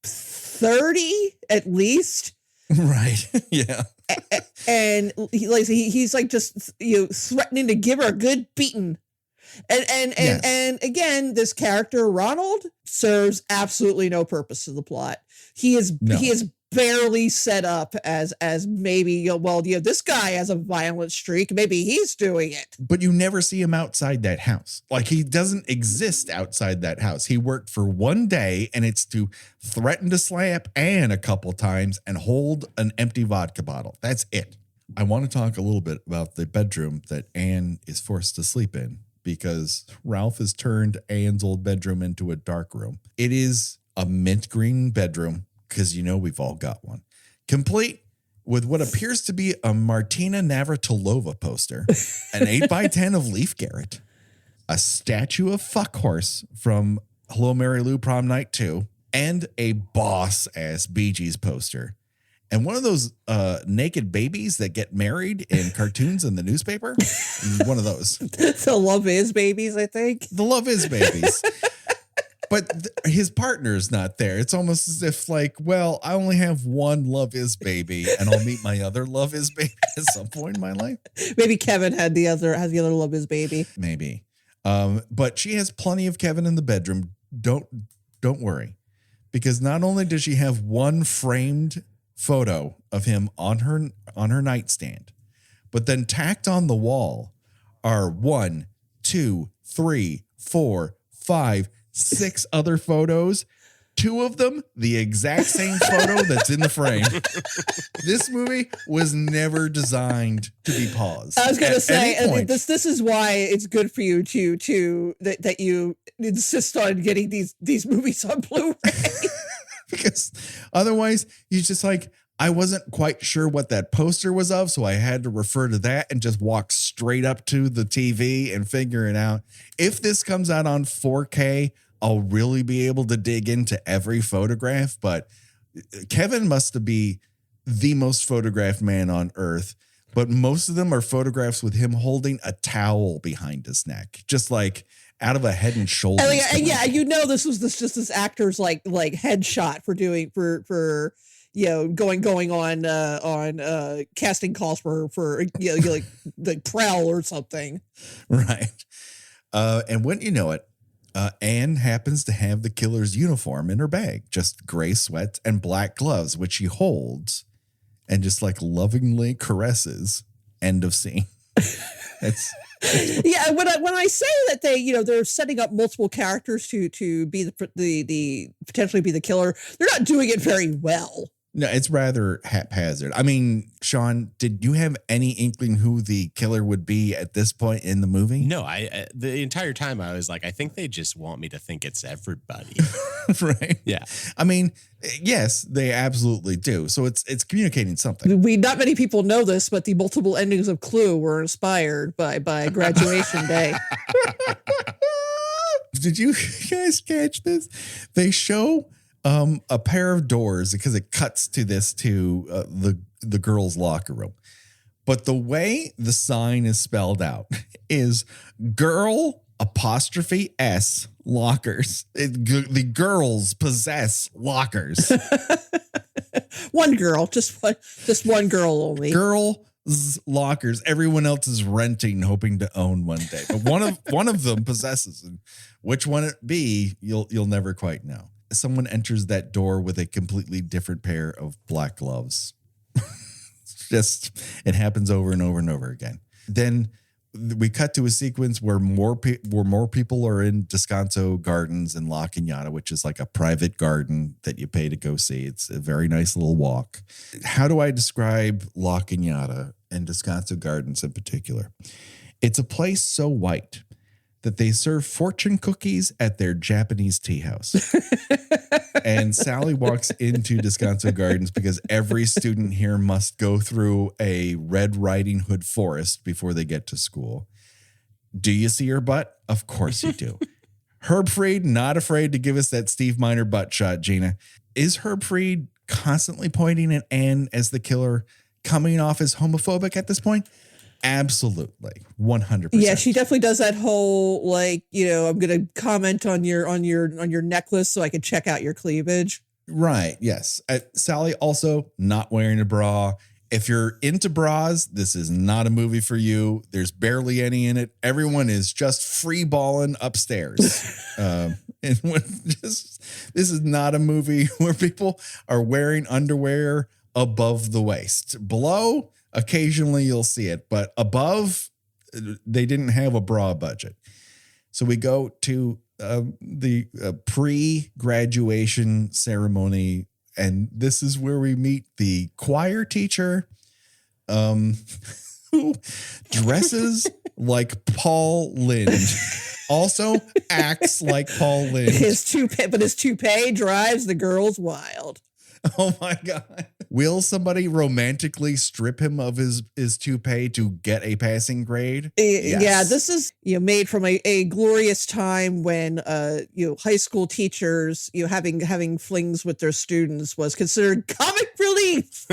30 at least. Right. Yeah. And he's like just threatening to give her a good beating. And again, this character Ronald serves absolutely no purpose to the plot. He is barely set up as maybe, this guy has a violent streak, maybe he's doing it. But you never see him outside that house. Like, he doesn't exist outside that house. He worked for one day, and it's to threaten to slap Anne a couple times and hold an empty vodka bottle. That's it. I want to talk a little bit about the bedroom that Anne is forced to sleep in, because Ralph has turned Anne's old bedroom into a dark room. It is a mint green bedroom, because we've all got one, complete with what appears to be a Martina Navratilova poster, an 8x10 of Leif Garrett, a statue of Fuck Horse from Hello, Mary Lou Prom Night 2, and a boss-ass Bee Gees poster. And one of those naked babies that get married in cartoons in the newspaper. One of those. The Love Is Babies, I think. The Love Is Babies. But his partner's not there. It's almost as if I only have one Love Is baby, and I'll meet my other Love Is baby at some point in my life. Maybe Kevin has the other Love Is baby. Maybe. But she has plenty of Kevin in the bedroom. Don't worry. Because not only does she have one framed photo of him on her nightstand, but then tacked on the wall are 1, 2, 3, 4, 5, 6 other photos. 2 of them the exact same photo that's in the frame. This movie was never designed to be paused. I was going to say, this is why it's good for you that you insist on getting these movies on Blu-ray. Because otherwise, you just I wasn't quite sure what that poster was of, so I had to refer to that and just walk straight up to the TV and figure it out. If this comes out on 4K, I'll really be able to dig into every photograph. But Kevin must be the most photographed man on earth. But most of them are photographs with him holding a towel behind his neck, just out of a Head and Shoulders. This was this actor's like headshot for going on casting calls for the Prowl or something. Right. And wouldn't you know it, Anne happens to have the killer's uniform in her bag, just gray sweats and black gloves, which she holds and just lovingly caresses. End of scene. It's yeah. When I say that they're setting up multiple characters to be the potentially be the killer, they're not doing it very well. No, it's rather haphazard. I mean, Shawn, did you have any inkling who the killer would be at this point in the movie? No, the entire time I was like, I think they just want me to think it's everybody. Right? Yeah. I mean, yes, they absolutely do. So it's communicating something. Not many people know this, but the multiple endings of Clue were inspired by Graduation Day. Did you guys catch this? They show a pair of doors because it cuts to the girls' locker room. But the way the sign is spelled out is girl '(S) lockers. The girls possess lockers. One girl, just one girl only. Girls' lockers. Everyone else is renting, hoping to own one day. But one of them possesses, and which one it be, you'll never quite know. Someone enters that door with a completely different pair of black gloves. It happens over and over and over again. Then we cut to a sequence where more people are in Descanso Gardens in La Cañada, which is like a private garden that you pay to go see. It's a very nice little walk. How do I describe La Cañada and Descanso Gardens in particular? It's a place so white that they serve fortune cookies at their Japanese tea house. And Sally walks into Descanso Gardens because every student here must go through a Red Riding Hood forest before they get to school. Do you see her butt? Of course you do. Herb Fried, not afraid to give us that Steve Miner butt shot, Gina. Is Herb Fried constantly pointing at Anne as the killer, coming off as homophobic at this point? Absolutely. 100%. Yeah, she definitely does that whole like, I'm going to comment on your necklace so I can check out your cleavage. Right. Yes. Sally also not wearing a bra. If you're into bras, this is not a movie for you. There's barely any in it. Everyone is just free balling upstairs. This is not a movie where people are wearing underwear above the waist. Below, occasionally you'll see it, but above, they didn't have a bra budget. So we go to the pre-graduation ceremony, and this is where we meet the choir teacher who dresses like Paul Lynde, also acts like Paul Lynde. His toupee drives the girls wild. Oh my God. Will somebody romantically strip him of his toupee to get a passing grade? Yes. Yeah, this is made from a glorious time when high school teachers having flings with their students was considered comic relief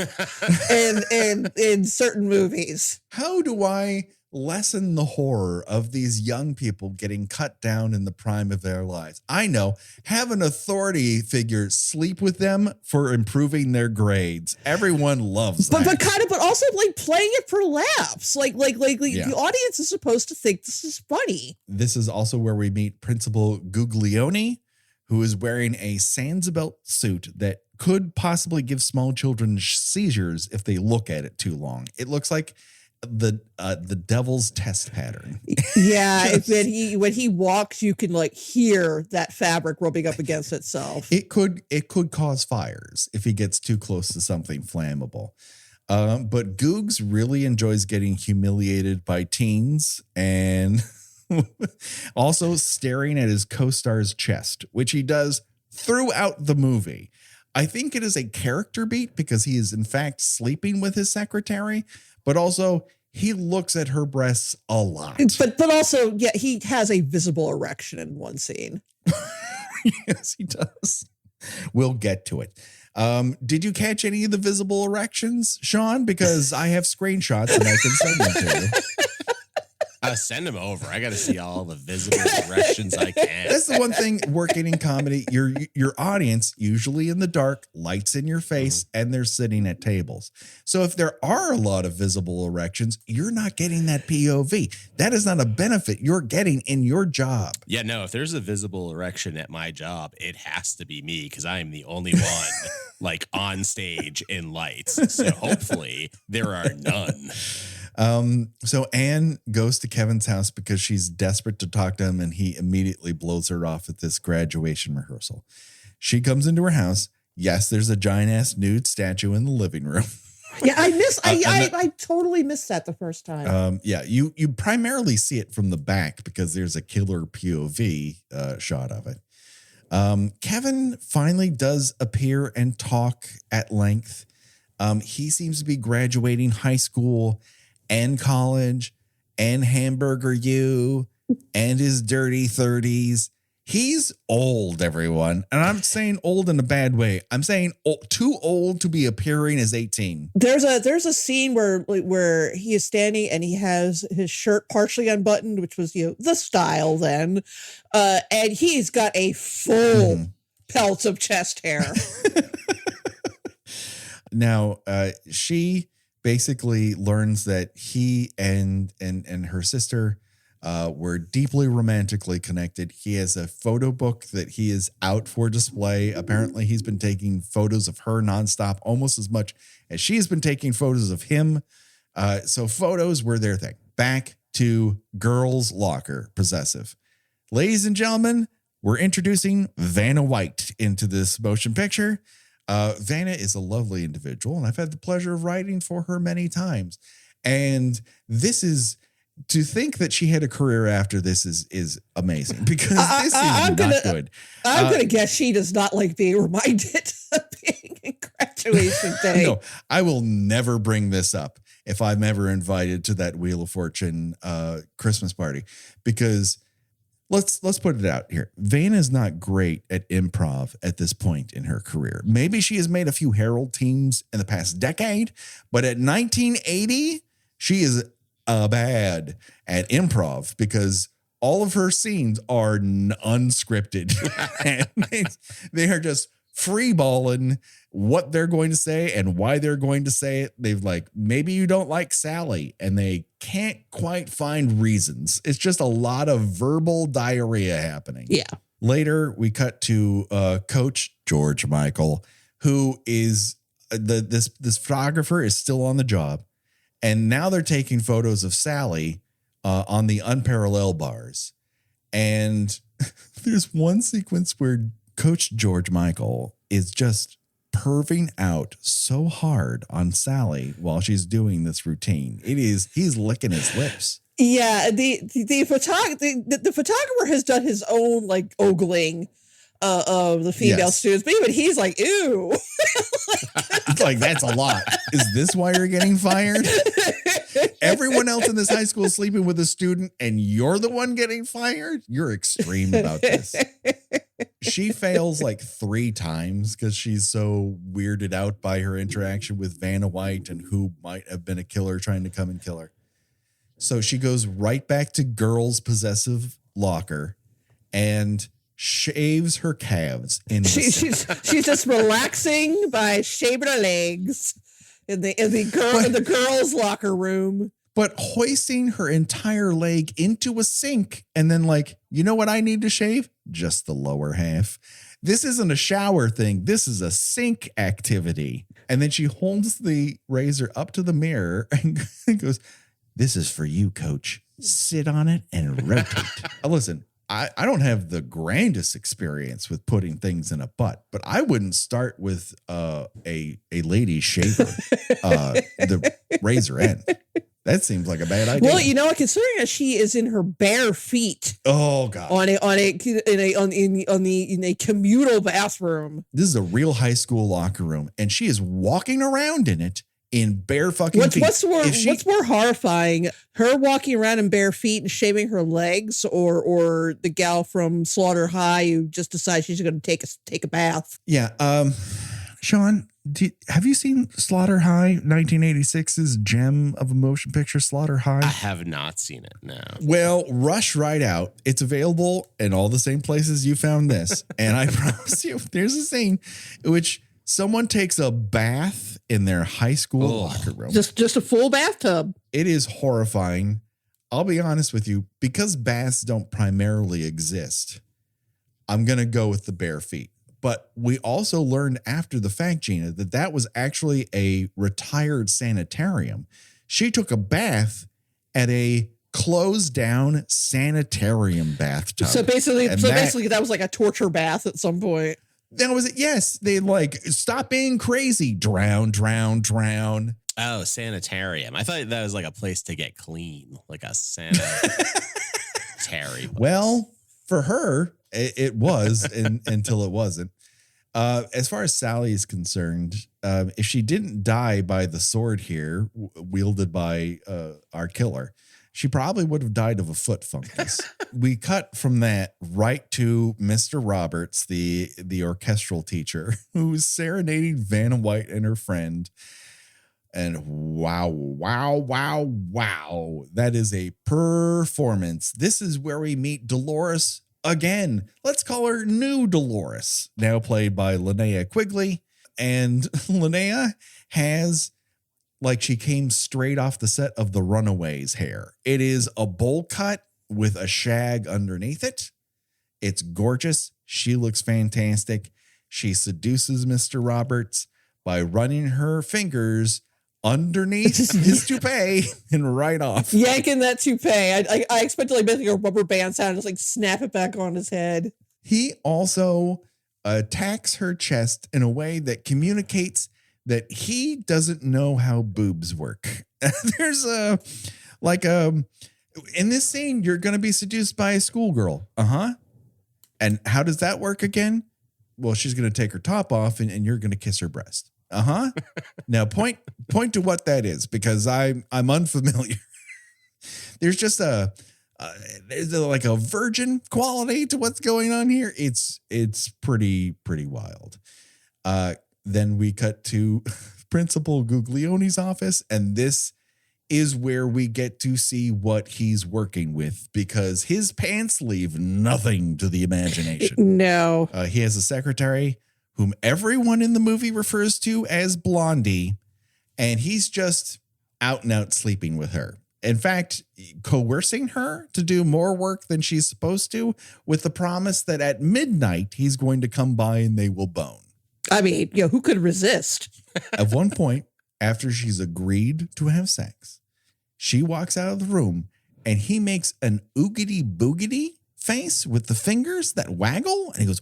in certain movies. How do I lessen the horror of these young people getting cut down in the prime of their lives? I know, have an authority figure sleep with them for improving their grades. Everyone loves that. But also like playing it for laughs. Like the audience is supposed to think this is funny. This is also where we meet Principal Guglioni, who is wearing a Sandsabelt suit that could possibly give small children seizures if they look at it too long. It looks like the devil's test pattern. Yeah, when he walks, you can like hear that fabric rubbing up against itself. It could cause fires if he gets too close to something flammable. But Googs really enjoys getting humiliated by teens and also staring at his co-star's chest, which he does throughout the movie. I think it is a character beat because he is in fact sleeping with his secretary, but also he looks at her breasts a lot. But also, yeah, he has a visible erection in one scene. Yes, he does. We'll get to it. Did you catch any of the visible erections, Shawn? Because I have screenshots and I can send them to you. Send them over. I got to see all the visible erections I can. That's the one thing working in comedy. Your audience, usually in the dark, lights in your face, and they're sitting at tables. So if there are a lot of visible erections, you're not getting that POV. That is not a benefit you're getting in your job. Yeah, no, if there's a visible erection at my job, it has to be me because I am the only one like on stage in lights. So hopefully there are none. So Anne goes to Kevin's house because she's desperate to talk to him, and he immediately blows her off at this graduation rehearsal. She comes into her house. Yes, there's a giant ass nude statue in the living room. Yeah, I totally missed that the first time. Yeah, you primarily see it from the back because there's a killer POV shot of it. Kevin finally does appear and talk at length. He seems to be graduating high school and college and Hamburger U and his dirty 30s. He's old, everyone. And I'm saying old in a bad way. I'm saying too old to be appearing as 18. There's a scene where he is standing and he has his shirt partially unbuttoned, which was the style then. And he's got a full pelt of chest hair. Now, she basically learns that he and her sister were deeply romantically connected. He has a photo book that he is out for display. Apparently, he's been taking photos of her nonstop, almost as much as she's been taking photos of him. So photos were their thing. Back to Girls' Locker, Possessive. Ladies and gentlemen, we're introducing Vanna White into this motion picture. Vanna is a lovely individual, and I've had the pleasure of writing for her many times. And this is, to think that she had a career after this is amazing, because this is not good. I'm going to guess she does not like being reminded of being in graduation day. No, I will never bring this up if I'm ever invited to that Wheel of Fortune Christmas party, because let's put it out here. Vanna is not great at improv at this point in her career. Maybe she has made a few Herald teams in the past decade, but at 1980, she is bad at improv because all of her scenes are unscripted. And they are just free balling what they're going to say and why they're going to say it. They've like, maybe you don't like Sally, and they can't quite find reasons. It's just a lot of verbal diarrhea happening. Yeah. Later, we cut to Coach George Michael, who is this photographer is still on the job. And now they're taking photos of Sally on the unparalleled bars. And there's one sequence where Coach George Michael is just perving out so hard on Sally while she's doing this routine. He's licking his lips. Yeah, the photographer has done his own like ogling of the female students, but even he's like, ew. It's like, that's a lot. Is this why you're getting fired? Everyone else in this high school is sleeping with a student and you're the one getting fired? You're extreme about this. She fails like 3 times because she's so weirded out by her interaction with Vanna White and who might have been a killer trying to come and kill her. So she goes right back to girls' possessive locker and shaves her calves. She's just relaxing by shaving her legs in the girls' locker room. But hoisting her entire leg into a sink and then like, you know what I need to shave? Just the lower half. This isn't a shower thing. This is a sink activity. And then she holds the razor up to the mirror and goes, "This is for you, coach. Sit on it and rotate." Listen, I don't have the grandest experience with putting things in a butt, but I wouldn't start with a lady shaver, the razor end. That seems like a bad idea. Well, you know, considering that she is in her bare feet. Oh God! In a communal bathroom. This is a real high school locker room, and she is walking around in it in bare fucking feet. What's more horrifying? Her walking around in bare feet and shaving her legs, or the gal from Slaughter High who just decides she's going to take a bath? Yeah. Shawn, have you seen Slaughter High, 1986's gem of a motion picture, Slaughter High? I have not seen it, no. Well, rush right out. It's available in all the same places you found this. And I promise you, there's a scene in which someone takes a bath in their high school locker room. Just a full bathtub. It is horrifying. I'll be honest with you, because baths don't primarily exist, I'm going to go with the bare feet. But we also learned after the fact, Gina, that was actually a retired sanitarium. She took a bath at a closed down sanitarium bathtub. So basically that was like a torture bath at some point. That was it. Yes. They like, stop being crazy. Drown, drown, drown. Oh, sanitarium. I thought that was like a place to get clean, like a sanitary. Well, for her, it was until it wasn't. As far as Sally is concerned, if she didn't die by the sword here, wielded by our killer, she probably would have died of a foot fungus. We cut from that right to Mr. Roberts, the orchestral teacher, who's serenading Vanna White and her friend. And wow, that is a performance. This is where we meet Dolores again. Let's call her New Dolores, now played by Linnea Quigley. And Linnea has, like, she came straight off the set of The Runaways hair. It is a bowl cut with a shag underneath it. It's gorgeous. She looks fantastic. She seduces Mr. Roberts by running her fingers underneath his toupee and right off. Yanking that toupee. I expected like making a rubber band sound, just like snap it back on his head. He also attacks her chest in a way that communicates that he doesn't know how boobs work. There's in this scene, you're going to be seduced by a schoolgirl. And how does that work again? Well, she's going to take her top off and you're going to kiss her breast. Now point to what that is, because I'm unfamiliar. There's just there's like a virgin quality to what's going on here. It's pretty wild. Then we cut to Principal Guglielmi's office, and this is where we get to see what he's working with, because his pants leave nothing to the imagination. No. He has a secretary whom everyone in the movie refers to as Blondie, and he's just out and out sleeping with her. In fact, coercing her to do more work than she's supposed to, with the promise that at midnight he's going to come by and they will bone. I mean, who could resist? At one point, after she's agreed to have sex, she walks out of the room and he makes an oogity boogity face with the fingers that waggle. And he goes,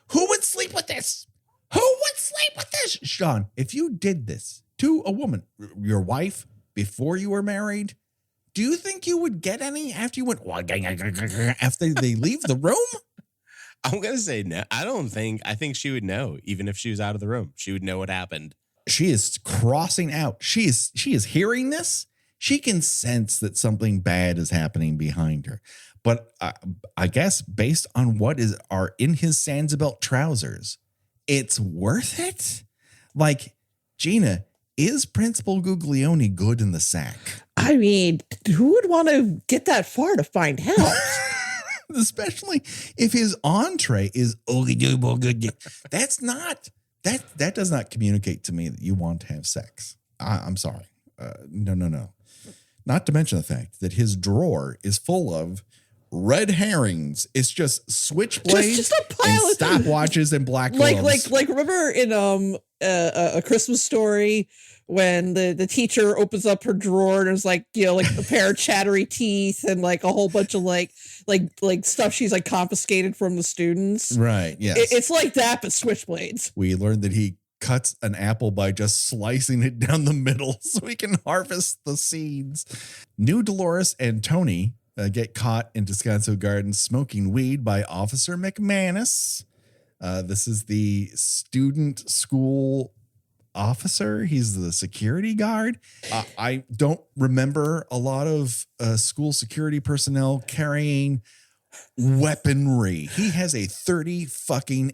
who would sleep with this? Who would sleep with this? Shawn, if you did this to a woman, your wife, before you were married, do you think you would get any after you went, after they leave the room? I'm going to say no. I think she would know, even if she was out of the room. She would know what happened. She is crossing out. She is hearing this. She can sense that something bad is happening behind her. But I guess based on what are in his Sandsabelt trousers, it's worth it. Like, Gina, is Principal Guglione good in the sack? I mean, who would want to get that far to find out? Especially if his entree is that's not that does not communicate to me that you want to have sex. I'm sorry. No. Not to mention the fact that his drawer is full of red herrings. It's just switchblades, just a pile and stopwatches and black gloves. Like remember in A Christmas Story when the teacher opens up her drawer and there's like a pair of chattery teeth and like a whole bunch of like stuff she's like confiscated from the students. Right. Yes. It's like that, but switchblades. We learned that he cuts an apple by just slicing it down the middle so he can harvest the seeds. New Dolores and Tony get caught in Descanso Gardens smoking weed by Officer McManus. This is the student school officer. He's the security guard. I don't remember a lot of school security personnel carrying weaponry. He has a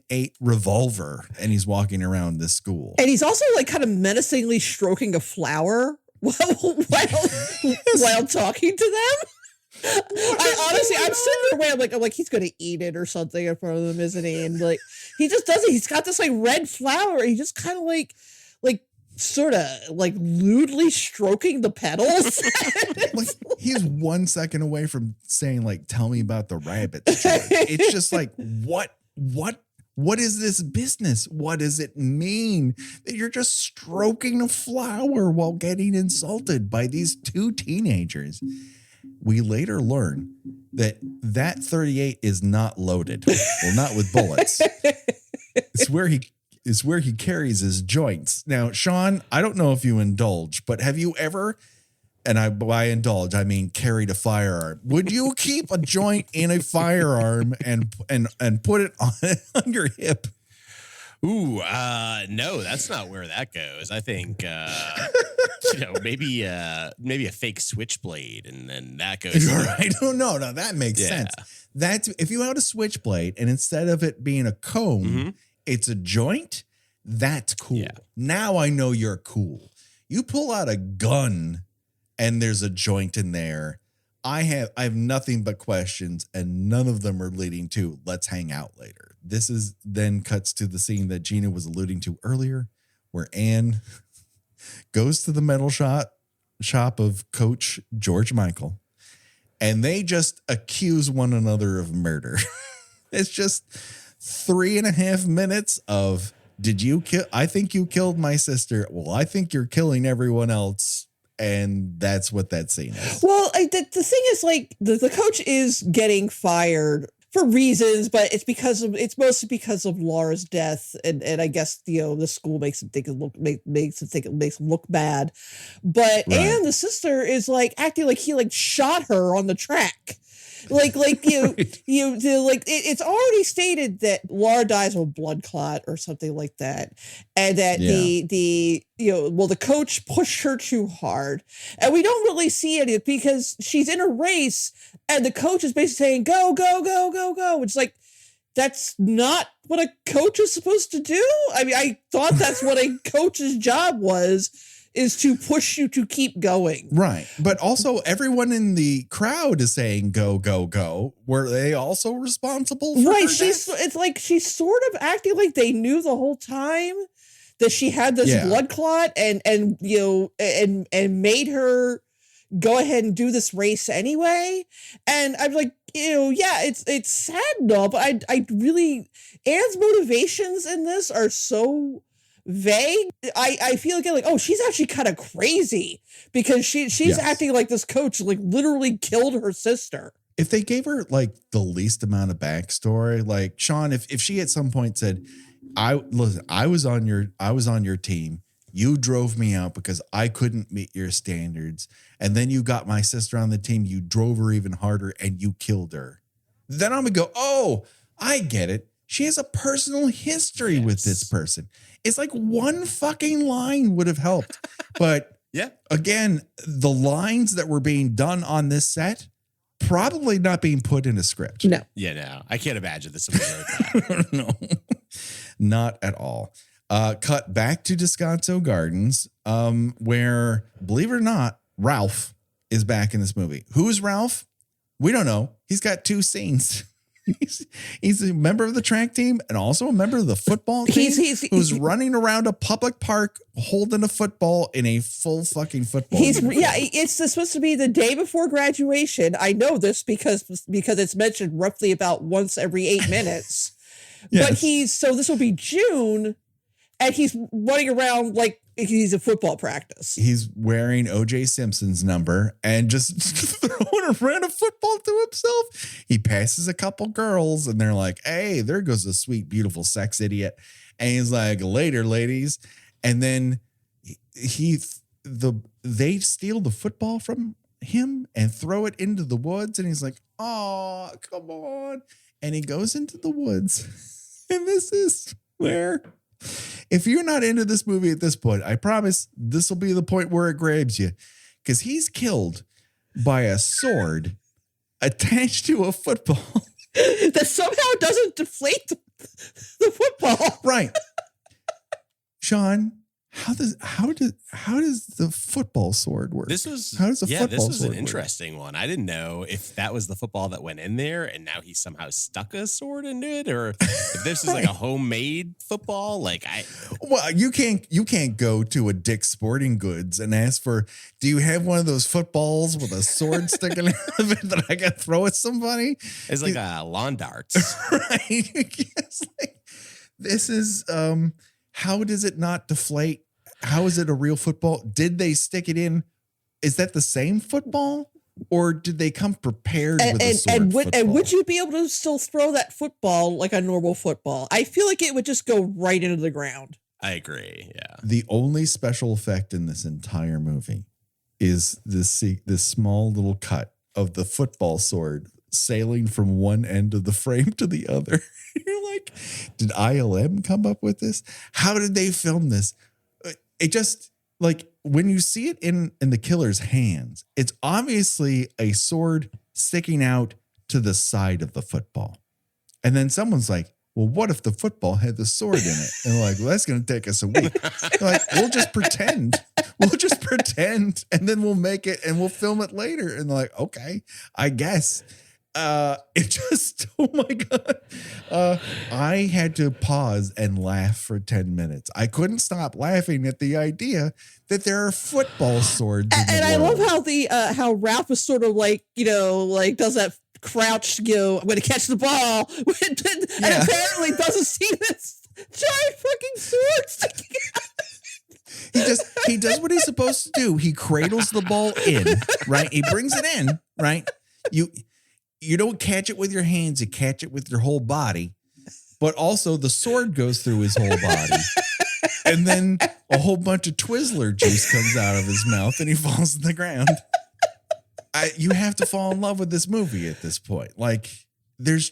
8 revolver and he's walking around this school. And he's also like kind of menacingly stroking a flower while talking to them. I'm sitting there I'm like he's gonna eat it or something in front of them, isn't he? And like he just does it. He's got this like red flower. He just kind of like sort of like lewdly stroking the petals. Like he's 1 second away from saying like, "Tell me about the rabbits." It's just like what is this business? What does it mean that you're just stroking a flower while getting insulted by these two teenagers? We later learn that 38 is not loaded. Well, not with bullets. It's where he carries his joints. Now, Shawn, I don't know if you indulge, but have you ever, and by indulge, I mean carried a firearm. Would you keep a joint in a firearm and put it on your hip? Ooh, no, that's not where that goes. I think, maybe a fake switchblade, and then that goes. I don't know. Now that makes sense. That's if you had a switchblade, and instead of it being a comb, it's a joint. That's cool. Yeah. Now I know you're cool. You pull out a gun, and there's a joint in there. I have nothing but questions, and none of them are leading to let's hang out later. This is then cuts to the scene that Gina was alluding to earlier, where Anne goes to the metal shop of Coach George Michael, and they just accuse one another of murder. It's just 3.5 minutes of, did you kill? I think you killed my sister. Well, I think you're killing everyone else. And that's what that scene is. Well, the thing is, like, the coach is getting fired for reasons, but it's mostly because of Laura's death, and I guess the school makes him think it look bad. But right. And the sister is like acting like he like shot her on the track. Like it's already stated that Laura dies of a blood clot or something like that, and that the coach pushed her too hard, and we don't really see it because she's in a race, and the coach is basically saying go go go go go. It's like that's not what a coach is supposed to do. I mean, I thought that's what a coach's job was. is to push you to keep going. Right. But also everyone in the crowd is saying go, go, go. Were they also responsible for Right. her death? It's like she's sort of acting like they knew the whole time that she had this blood clot and you know and made her go ahead and do this race anyway. And I'm like, you know, yeah, it's sad and all, but I really, Anne's motivations in this are so vague. I feel again like, oh, she's actually kind of crazy because she's acting like this coach like literally killed her sister. If they gave her like the least amount of backstory, like Shawn, if she at some point said, I was on your team. You drove me out because I couldn't meet your standards. And then you got my sister on the team. You drove her even harder and you killed her. Then I'm going to go, oh, I get it. She has a personal history with this person. It's like one fucking line would have helped. But again, the lines that were being done on this set, probably not being put in a script. No. Yeah, no. I can't imagine this would be like that. No, not at all. Cut back to Descanso Gardens, where, believe it or not, Ralph is back in this movie. Who's Ralph? We don't know. He's got two scenes. He's a member of the track team and also a member of the football team who's running around a public park holding a football in a full fucking football uniform. It's supposed to be the day before graduation. I know this because it's mentioned roughly about once every 8 minutes. But so this will be June, and he's running around like he's a football practice. He's wearing O.J. Simpson's number and just throwing a random football to himself. He passes a couple girls and they're like, hey, there goes a sweet, beautiful sex idiot. And he's like, later, ladies. And then they steal the football from him and throw it into the woods. And he's like, oh, come on. And he goes into the woods. And this is where, if you're not into this movie at this point, I promise this will be the point where it grabs you, because he's killed by a sword attached to a football that somehow doesn't deflate the football. Right. Shawn, how does the football sword work? This was an interesting one. I didn't know if that was the football that went in there and now he somehow stuck a sword into it, or if this is like a homemade football. Well, you can't go to a Dick's Sporting Goods and ask for, do you have one of those footballs with a sword sticking out of it that I got to throw at somebody? It's like a lawn darts. Right. It's like, this is how does it not deflate? How is it a real football? Did they stick it in? Is that the same football? Or did they come prepared with a sword football? And would you be able to still throw that football like a normal football? I feel like it would just go right into the ground. I agree, yeah. The only special effect in this entire movie is this small little cut of the football sword sailing from one end of the frame to the other. You're like, did ILM come up with this? How did they film this? It just, like, when you see it in the killer's hands, it's obviously a sword sticking out to the side of the football. And then someone's like, well, what if the football had the sword in it? And they're like, well, that's going to take us a week. They're like, we'll just pretend. And then we'll make it and we'll film it later. And they're like, okay, I guess. It just, oh my God. I had to pause and laugh for 10 minutes. I couldn't stop laughing at the idea that there are football swords. And I love how Ralph is sort of like, does that crouch, I'm going to catch the ball. And apparently doesn't see this giant fucking sword sticking out. He does what he's supposed to do. He cradles the ball in, right? He brings it in, right? You don't catch it with your hands, you catch it with your whole body. But also the sword goes through his whole body. And then a whole bunch of Twizzler juice comes out of his mouth and he falls to the ground. You have to fall in love with this movie at this point. Like, this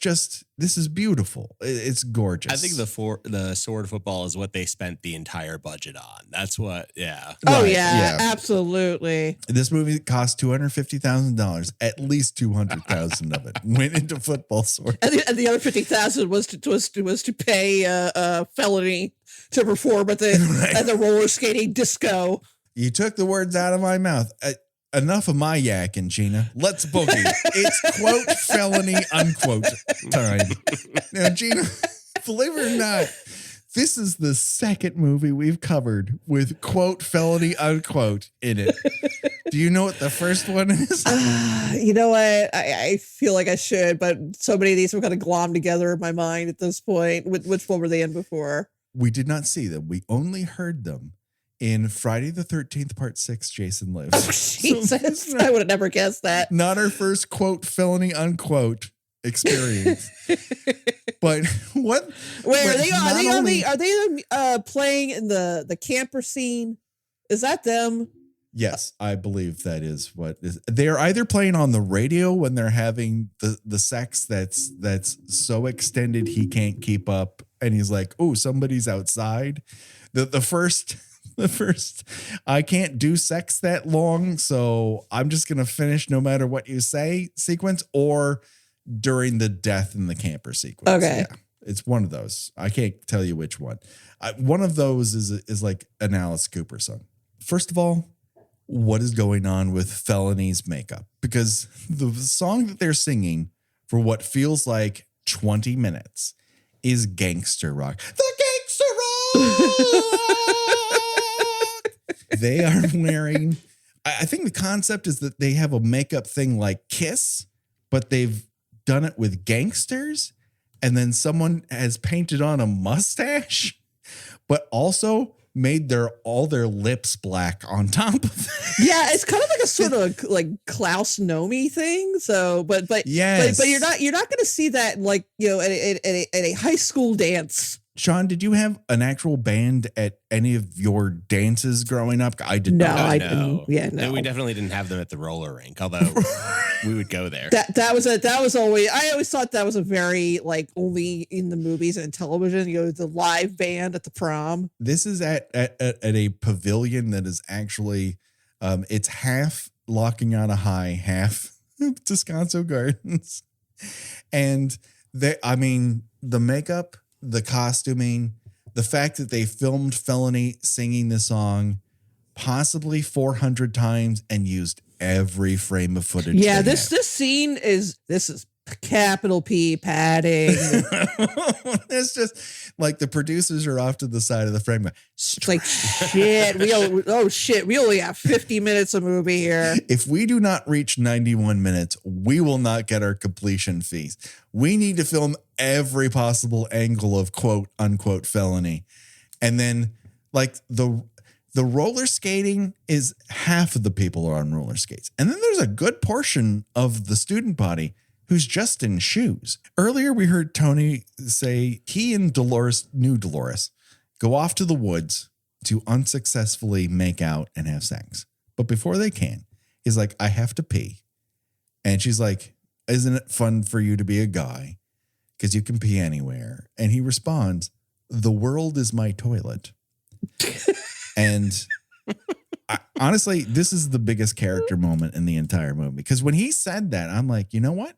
is beautiful. It's gorgeous. I think the sword football is what they spent the entire budget on. That's what, yeah. Oh, right. Yeah, absolutely. This movie cost $250,000. At least $200,000 of it went into football swords. And the other $50,000 was to pay Felony to perform at the roller skating disco. You took the words out of my mouth. Enough of my yakking, Gina. Let's boogie. It's quote felony unquote time. Now, Gina, believe it or not, this is the second movie we've covered with quote felony unquote in it. Do you know what the first one is? You know what? I feel like I should, but so many of these were kind of glommed together in my mind at this point. Which one were they in before? We did not see them. We only heard them in Friday the 13th, Part 6, Jason Lives. Oh, Jesus. So I would have never guessed that. Not our first quote felony unquote experience. But what? Wait, are they playing in the camper scene? Is that them? Yes, I believe that is what is. They're either playing on the radio when they're having the sex that's so extended he can't keep up, and he's like, "Oh, somebody's outside." The first I can't do sex that long, so I'm just gonna finish no matter what you say sequence, or during the death in the camper sequence. Okay, yeah, it's one of those. I can't tell you which one. One of those is like an Alice Cooper song. First of all, what is going on with Felony's makeup? Because the song that they're singing for what feels like 20 minutes is gangster rock. The gangster rock! They are wearing, I think the concept is that they have a makeup thing like Kiss, but they've done it with gangsters. And then someone has painted on a mustache, but also made all their lips black on top of it. Yeah, it's kind of like a sort of like Klaus Nomi thing. So, but yes, but you're not going to see that like, you know, at a high school dance. Shawn, did you have an actual band at any of your dances growing up? I did not. I didn't. Yeah, no. We definitely didn't have them at the roller rink, although we would go there. That was always, I always thought that was a very like only in the movies and television, you know, the live band at the prom. This is at a pavilion that is actually, it's half Locking on a High, half Descanso Gardens. And the makeup, the costuming, the fact that they filmed Felony singing the song possibly 400 times and used every frame of footage. Yeah, this scene is capital P padding. It's just like the producers are off to the side of the frame. It's like shit. We only have 50 minutes of movie here. If we do not reach 91 minutes, we will not get our completion fees. We need to film every possible angle of quote unquote Felony. And then like the roller skating is half of the people are on roller skates. And then there's a good portion of the student body who's just in shoes. Earlier, we heard Tony say he and Dolores, go off to the woods to unsuccessfully make out and have sex. But before they can, he's like, I have to pee. And she's like, isn't it fun for you to be a guy? Because you can pee anywhere. And he responds, the world is my toilet. And honestly, this is the biggest character moment in the entire movie. Because when he said that, I'm like, you know what?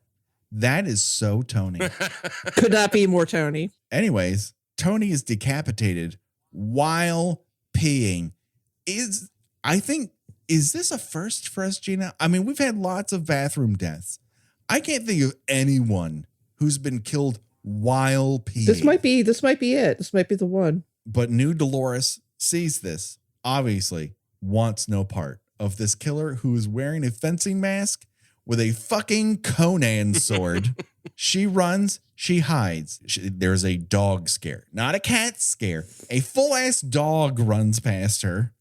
That is so Tony. Could not be more Tony. Anyways, Tony is decapitated while peeing. Is this a first for us, Gina? I mean, we've had lots of bathroom deaths. I can't think of anyone who's been killed while peeing. This might be it. This might be the one. But new Dolores sees this, obviously wants no part of this killer who is wearing a fencing mask with a fucking Conan sword. She runs, she hides. There's a dog scare, not a cat scare. A full-ass dog runs past her.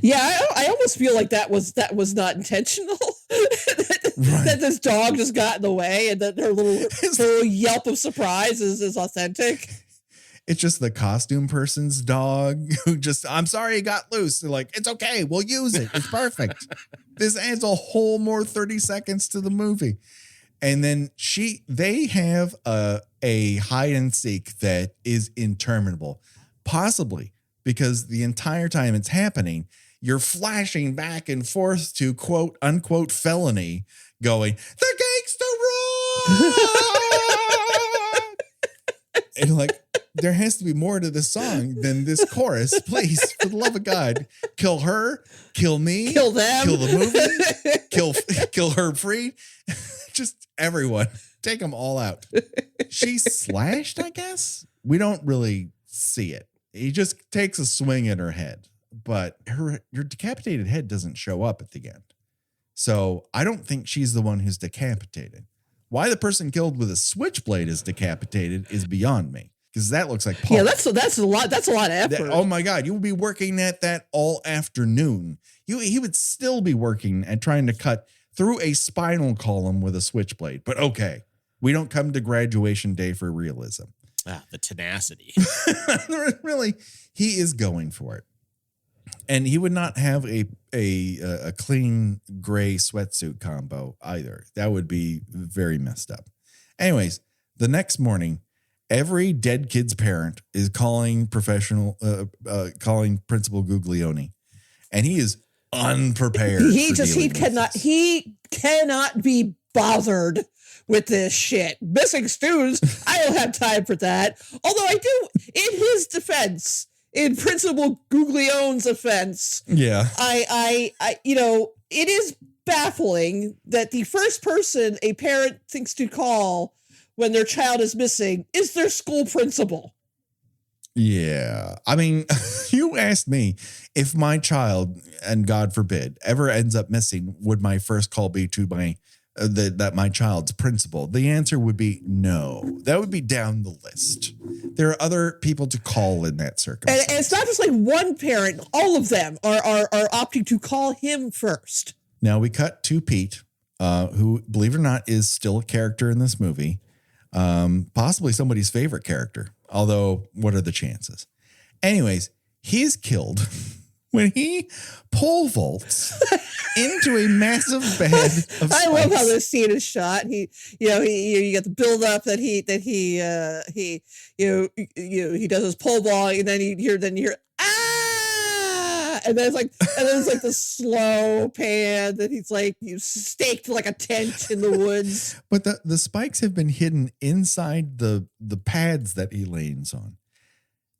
Yeah, I almost feel like that was not intentional. Right. That this dog just got in the way and that her little yelp of surprise is authentic. It's just the costume person's dog who just, I'm sorry it got loose. They're like, it's okay, we'll use it. It's perfect. This adds a whole more 30 seconds to the movie. And then they have a hide and seek that is interminable, possibly because the entire time it's happening, you're flashing back and forth to quote unquote Felony going, the gangster rule. And like, There has to be more to this song than this chorus. Please, for the love of God, kill her, kill me, Kill them. kill the movie, kill Herb Freed. Just everyone. Take them all out. She's slashed, I guess. We don't really see it. He just takes a swing at her head, but her decapitated head doesn't show up at the end. So I don't think she's the one who's decapitated. Why the person killed with a switchblade is decapitated is beyond me, because that looks like Paul. Yeah, that's a lot. That's a lot of effort. Oh my God, you would be working at that all afternoon. He would still be working and trying to cut through a spinal column with a switchblade. But okay, we don't come to graduation day for realism. The tenacity. Really, he is going for it. And he would not have a clean gray sweatsuit combo either. That would be very messed up. Anyways, the next morning, every dead kid's parent is calling Principal Guglione, and he is unprepared. He cannot be bothered with this shit. Missing students, I don't have time for that. Although I do, in his defense, in Principal Guglione's offense, yeah, I it is baffling that the first person a parent thinks to call when their child is missing is their school principal. Yeah. I mean, you asked me if my child, and God forbid, ever ends up missing, would my first call be to my child's principal? The answer would be no. That would be down the list. There are other people to call in that circumstance. And it's not just like one parent. All of them are opting to call him first. Now we cut to Pete, who, believe it or not, is still a character in this movie. Possibly somebody's favorite character. Although, what are the chances? Anyways, he's killed when he pole vaults into a massive bed of spikes. I love how this scene is shot. You got the build up that he does his pole vault, and then you hear ah, and then it's like the slow pan that he's like staked like a tent in the woods. But the spikes have been hidden inside the pads that he lays on.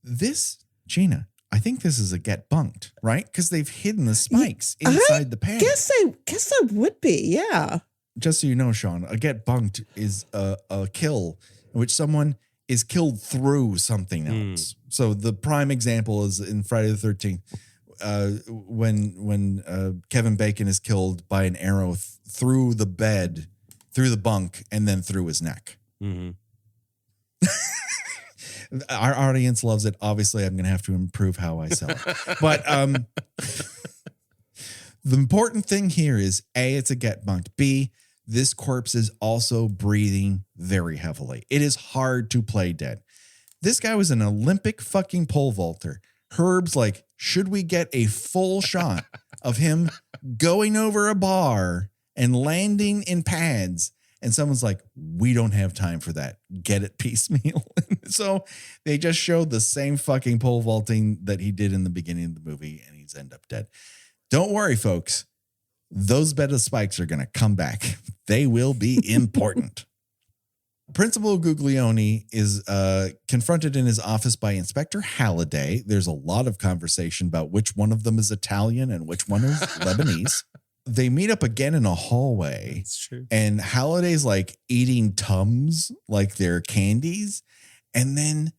This, Gina, I think this is a get bunked, right? Because they've hidden the spikes inside the pad. Guess that would be, yeah. Just so you know, Shawn, a get bunked is a kill in which someone is killed through something else. So the prime example is in Friday the 13th, when Kevin Bacon is killed by an arrow through the bed, through the bunk, and then through his neck. Mm-hmm. Our audience loves it. Obviously, I'm going to have to improve how I sell it. But the important thing here is, A, it's a get bunked. B, this corpse is also breathing very heavily. It is hard to play dead. This guy was an Olympic fucking pole vaulter. Herb's like, should we get a full shot of him going over a bar and landing in pads? And someone's like, we don't have time for that. Get it piecemeal. So they just showed the same fucking pole vaulting that he did in the beginning of the movie, and he's end up dead. Don't worry, folks. Those bed of spikes are going to come back. They will be important. Principal Guglione is confronted in his office by Inspector Halliday. There's a lot of conversation about which one of them is Italian and which one is Lebanese. They meet up again in a hallway. That's true. And Halliday's like eating Tums like they're candies. And then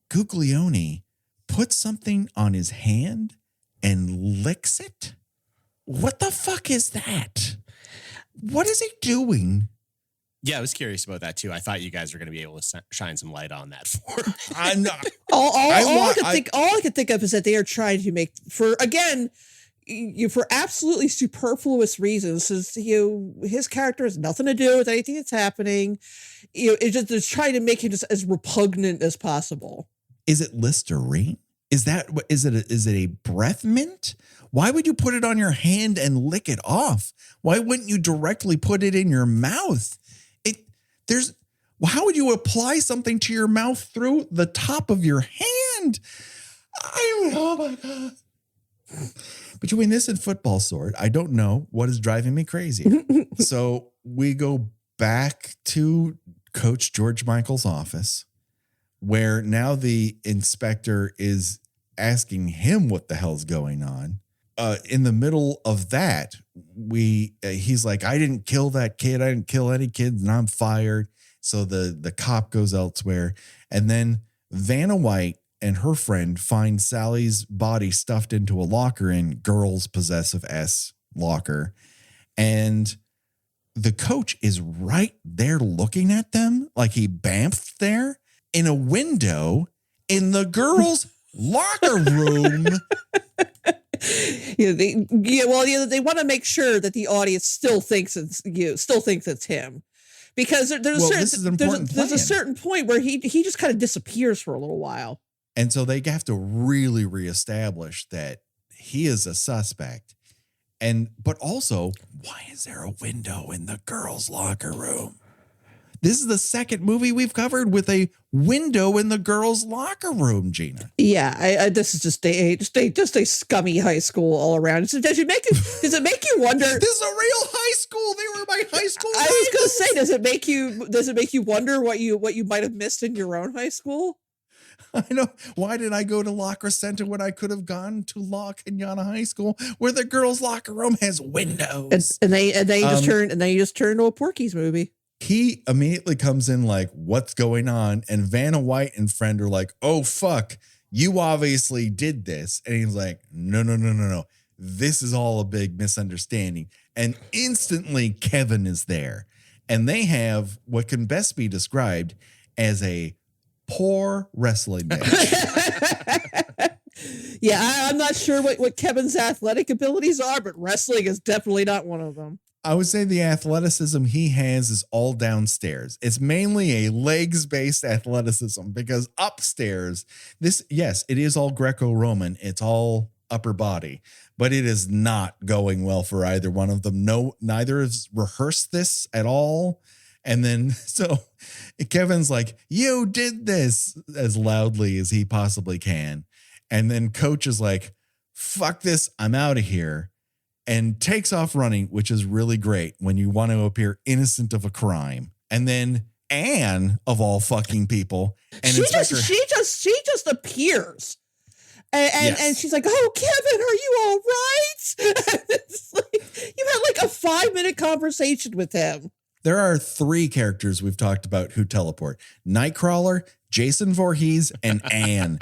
Guglione puts something on his hand and licks it. What the fuck is that? What is he doing? Yeah, I was curious about that too. I thought you guys were going to be able to shine some light on that for me. I'm not. All I could think of is that they are trying to make, for absolutely superfluous reasons, since his character has nothing to do with anything that's happening. It's trying to make him just as repugnant as possible. Is it Listerine? Is it a breath mint? Why would you put it on your hand and lick it off? Why wouldn't you directly put it in your mouth? How would you apply something to your mouth through the top of your hand? Oh my God. Between this and Football Sword, I don't know what is driving me crazy. So we go back to Coach George Michael's office, where now the inspector is asking him what the hell's going on. In the middle of that, he's like, I didn't kill that kid. I didn't kill any kids, and I'm fired. So the cop goes elsewhere. And then Vanna White and her friend find Sally's body stuffed into a locker in Girls Possessive S locker. And the coach is right there looking at them, like he bamfed there in a window in the girls' locker room. They want to make sure that the audience still thinks it's him, because there's a certain point where he just kind of disappears for a little while, and so they have to really reestablish that he is a suspect. But also, why is there a window in the girls' locker room? This is the second movie we've covered with a window in the girls' locker room, Gina. Yeah, this is just a scummy high school all around. Does it make you wonder? This is a real high school. They were my high school. I was going to say, does it make you wonder what you might have missed in your own high school? I know. Why did I go to La Crescenta when I could have gone to La Cañada High School, where the girls' locker room has windows? And they just turned to a Porky's movie. He immediately comes in like, what's going on? And Vanna White and friend are like, oh, fuck, you obviously did this. And he's like, no. This is all a big misunderstanding. And instantly Kevin is there. And they have what can best be described as a poor wrestling match. Yeah, I'm not sure what Kevin's athletic abilities are, but wrestling is definitely not one of them. I would say the athleticism he has is all downstairs. It's mainly a legs-based athleticism, because upstairs, it is all Greco-Roman. It's all upper body, but it is not going well for either one of them. No, neither has rehearsed this at all. And then, so Kevin's like, you did this, as loudly as he possibly can. And then coach is like, fuck this, I'm out of here. And takes off running, which is really great when you want to appear innocent of a crime. And then Anne, of all fucking people, and she just appears, and she's like, "Oh, Kevin, are you all right?" It's like, you had like a 5-minute conversation with him. There are 3 characters we've talked about who teleport: Nightcrawler, Jason Voorhees, and Anne.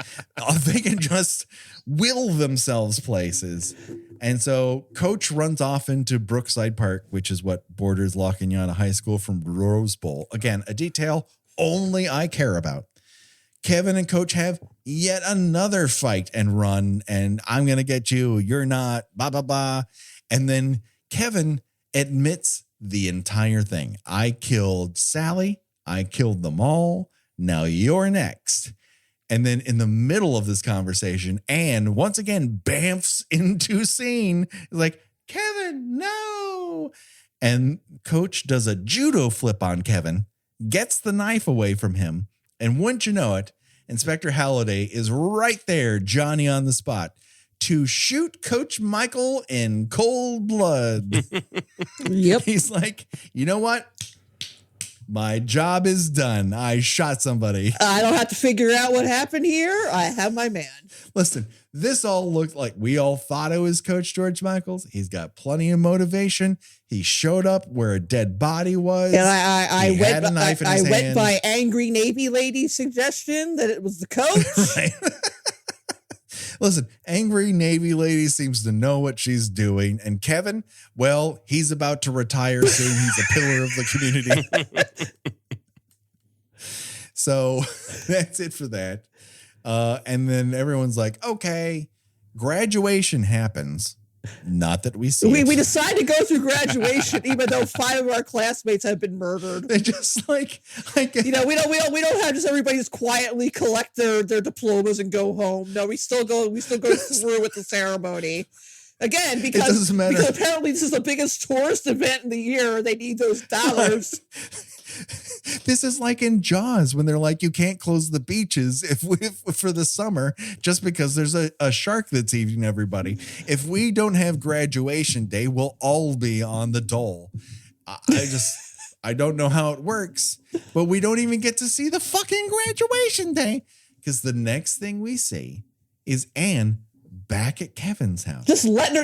They can just will themselves places. And so coach runs off into Brookside Park, which is what borders La Cañada High School from Rose Bowl. Again, a detail only I care about. Kevin and coach have yet another fight and run, and I'm going to get you. You're not, blah, blah, blah. And then Kevin admits the entire thing. I killed Sally. I killed them all. Now you're next. And then in the middle of this conversation, Anne once again bamfs into scene, like, Kevin, no. And coach does a judo flip on Kevin, gets the knife away from him. And wouldn't you know it, Inspector Halliday is right there, Johnny on the spot, to shoot Coach Michael in cold blood. Yep. He's like, you know what? My job is done. I shot somebody. I don't have to figure out what happened here. I have my man. Listen, this all looked like we all thought it was Coach George Michaels. He's got plenty of motivation. He showed up where a dead body was. And I went by angry Navy lady's suggestion that it was the coach. Right. Listen, angry Navy lady seems to know what she's doing. And Kevin, well, he's about to retire soon. He's a pillar of the community. So that's it for that. And then everyone's like, okay, graduation happens. Not that we see. We decide to go through graduation, even though 5 of our classmates have been murdered. They're just like we don't have just everybody just quietly collect their diplomas and go home. No, we still go through with the ceremony. Again, because apparently this is the biggest tourist event in the year. They need those dollars. This is like in Jaws when they're like, you can't close the beaches if for the summer just because there's a shark that's eating everybody. If we don't have graduation day, we'll all be on the dole. I don't know how it works, but we don't even get to see the fucking graduation day because the next thing we see is Anne back at Kevin's house. Just letting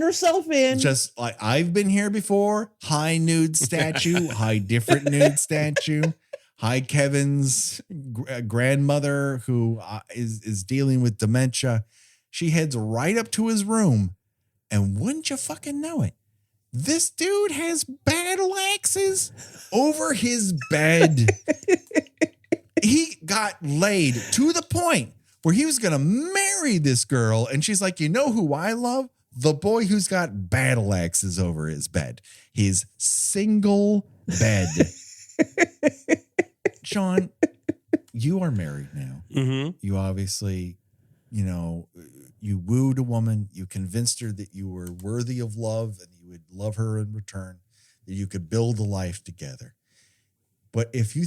herself in. Just like I've been here before. High nude statue, high different nude statue. Hi, Kevin's grandmother who is dealing with dementia. She heads right up to his room. And wouldn't you fucking know it? This dude has battle axes over his bed. He got laid to the point where he was going to marry this girl. And she's like, you know who I love? The boy who's got battle axes over his bed. His single bed. Shawn, you are married now. Mm-hmm. You obviously, you wooed a woman. You convinced her that you were worthy of love and you would love her in return, that you could build a life together. But if you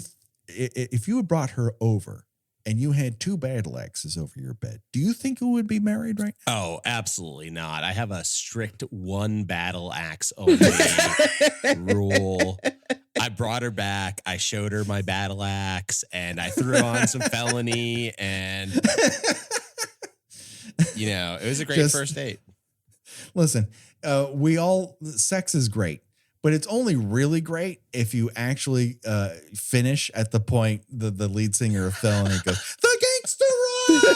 had brought her over and you had two battle axes over your bed, do you think you would be married right now? Oh, absolutely not. I have a strict one battle axe only rule. I brought her back. I showed her my battle axe and I threw on some felony and, it was a great first date. Listen, sex is great, but it's only really great if you actually finish at the point the lead singer of Felony goes, the gangster ride!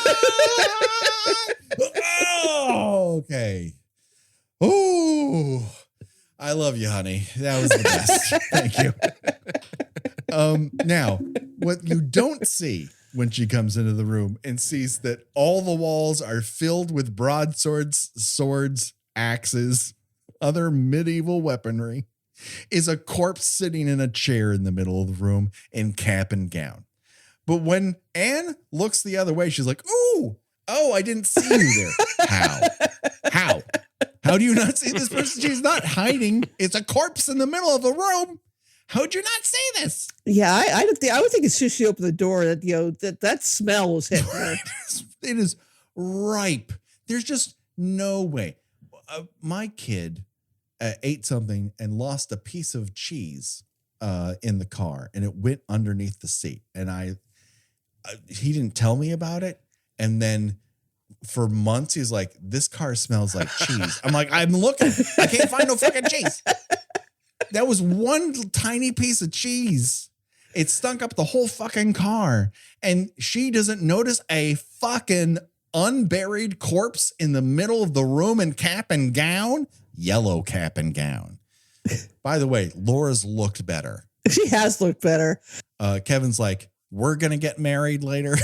Oh, okay. Oh, I love you, honey. That was the best. Thank you. Now, what you don't see when she comes into the room and sees that all the walls are filled with broadswords, swords, axes, other medieval weaponry, is a corpse sitting in a chair in the middle of the room in cap and gown. But when Anne looks the other way, she's like, oh, I didn't see you there. How do you not see this person? She's not hiding. It's a corpse in the middle of the room. How'd you not see this? Yeah, I would think as soon as she opened the door that smell was hitting her. It is ripe. There's just no way. My kid ate something and lost a piece of cheese in the car, and it went underneath the seat. And he didn't tell me about it. And then for months, he's like, this car smells like cheese. I'm like, I'm looking. I can't find no fucking cheese. That was one tiny piece of cheese. It stunk up the whole fucking car. And she doesn't notice a fucking unburied corpse in the middle of the room in cap and gown. Yellow cap and gown. By the way, Laura's looked better. She has looked better. Kevin's like, we're going to get married later.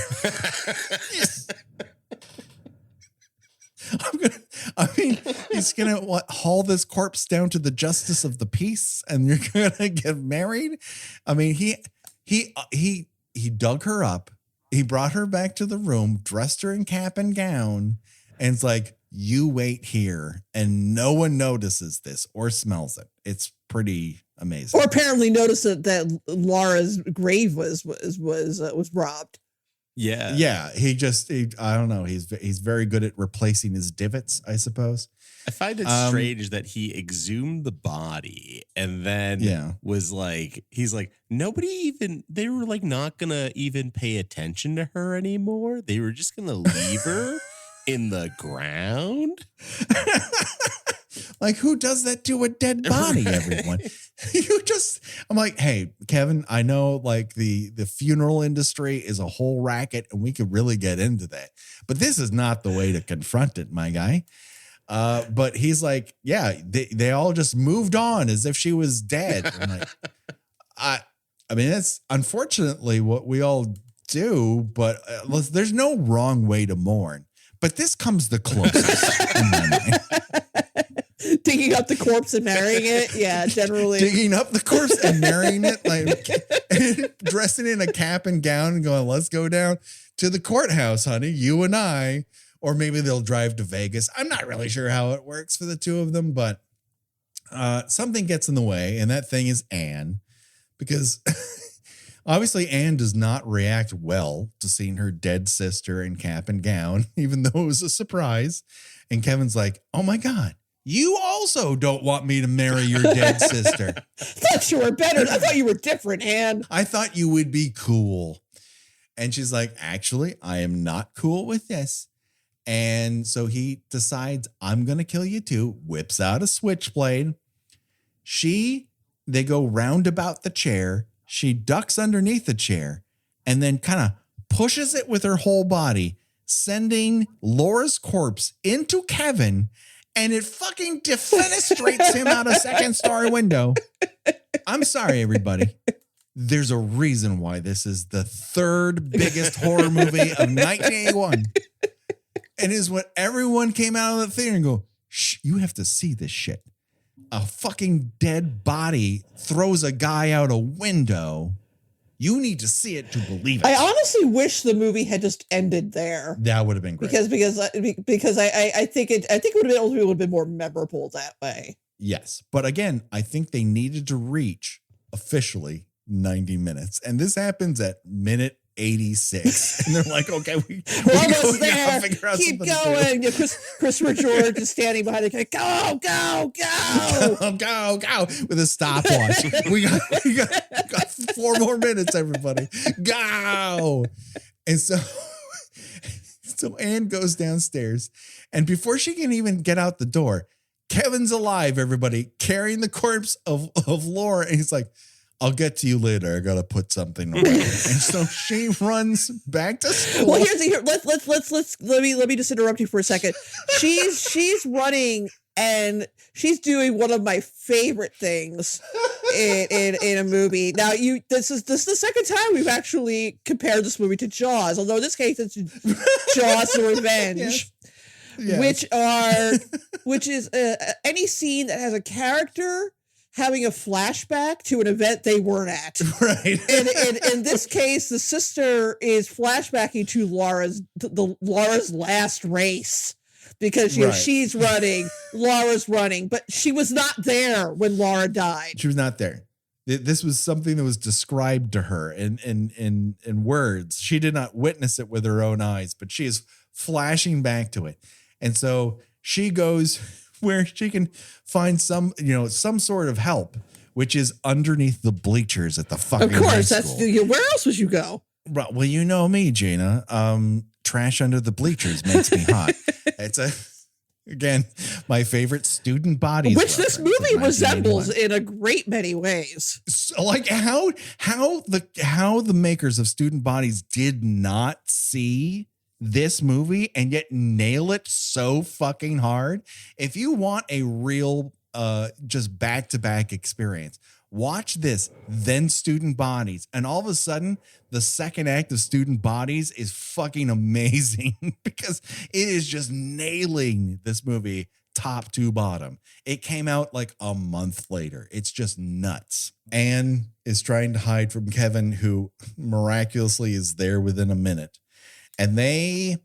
He's going to haul this corpse down to the justice of the peace and you're going to get married. I mean, he dug her up. He brought her back to the room, dressed her in cap and gown, and it's like, you wait here and no one notices this or smells it. It's pretty amazing. Or apparently noticed that Laura's grave was robbed. Yeah. Yeah. I don't know. He's very good at replacing his divots, I suppose. I find it strange that he exhumed the body and then was like, he's like, they were like not going to even pay attention to her anymore. They were just going to leave her in the ground. Like, who does that to a dead body, everyone? I'm like, hey, Kevin, I know like the funeral industry is a whole racket and we could really get into that. But this is not the way to confront it, my guy. But he's like, yeah, they all just moved on as if she was dead. I'm like, I mean, that's unfortunately what we all do, but there's no wrong way to mourn. But this comes the closest in my mind. Digging up the corpse and marrying it. Yeah, generally. Digging up the corpse and marrying it, like dressing in a cap and gown and going, let's go down to the courthouse, honey, you and I. Or maybe they'll drive to Vegas. I'm not really sure how it works for the two of them, but something gets in the way, and that thing is Anne. Because obviously Anne does not react well to seeing her dead sister in cap and gown, even though it was a surprise. And Kevin's like, oh my God, You also don't want me to marry your dead sister. I thought you were better. I thought you were different, Anne. I thought you would be cool. And she's like, actually, I am not cool with this. And so he decides, I'm going to kill you too. Whips out a switchblade. They go round about the chair. She ducks underneath the chair and then kind of pushes it with her whole body, sending Laura's corpse into Kevin, and it fucking defenestrates him out a second-story window. I'm sorry, everybody. There's a reason why this is the third biggest horror movie of 1981. And is when everyone came out of the theater and go, shh, you have to see this shit. A fucking dead body throws a guy out a window. You need to see it to believe it. I honestly wish the movie had just ended there. That would have been great. Because I think it would have been more memorable that way. Yes. But again, I think they needed to reach officially 90 minutes. And this happens at minute 86. And they're like, okay, we're almost there. Keep going. Christopher George is standing behind the go, go, go. Go with a stopwatch. we got 4 more minutes, everybody. Go. And so Anne goes downstairs, and before she can even get out the door, Kevin's alive, everybody, carrying the corpse of Laura. And he's like, I'll get to you later. I gotta put something away. And so she runs back to school. Well, let me just interrupt you for a second. She's running, and she's doing one of my favorite things in a movie. Now, this is the second time we've actually compared this movie to Jaws, although in this case it's Jaws: The Revenge. Yes. Which is any scene that has a character having a flashback to an event they weren't at. Right. And in this case, the sister is flashbacking to Laura's last race, because she's running, Laura's running, but she was not there when Laura died. She was not there. This was something that was described to her in words. She did not witness it with her own eyes, but she is flashing back to it. And so she goes where she can find some sort of help, which is underneath the bleachers at the fucking high school. Of course, where else would you go? Well, you know me, Gina. Trash under the bleachers makes me hot. It's again my favorite student bodies, which this movie resembles in a great many ways. So, like how the makers of Student Bodies did not see this movie and yet nail it so fucking hard. If you want a real just back-to-back experience, watch this, then Student Bodies, and all of a sudden the second act of Student Bodies is fucking amazing because it is just nailing this movie top to bottom. It came out like a month later. It's just nuts. Anne is trying to hide from Kevin, who miraculously is there within a minute. And they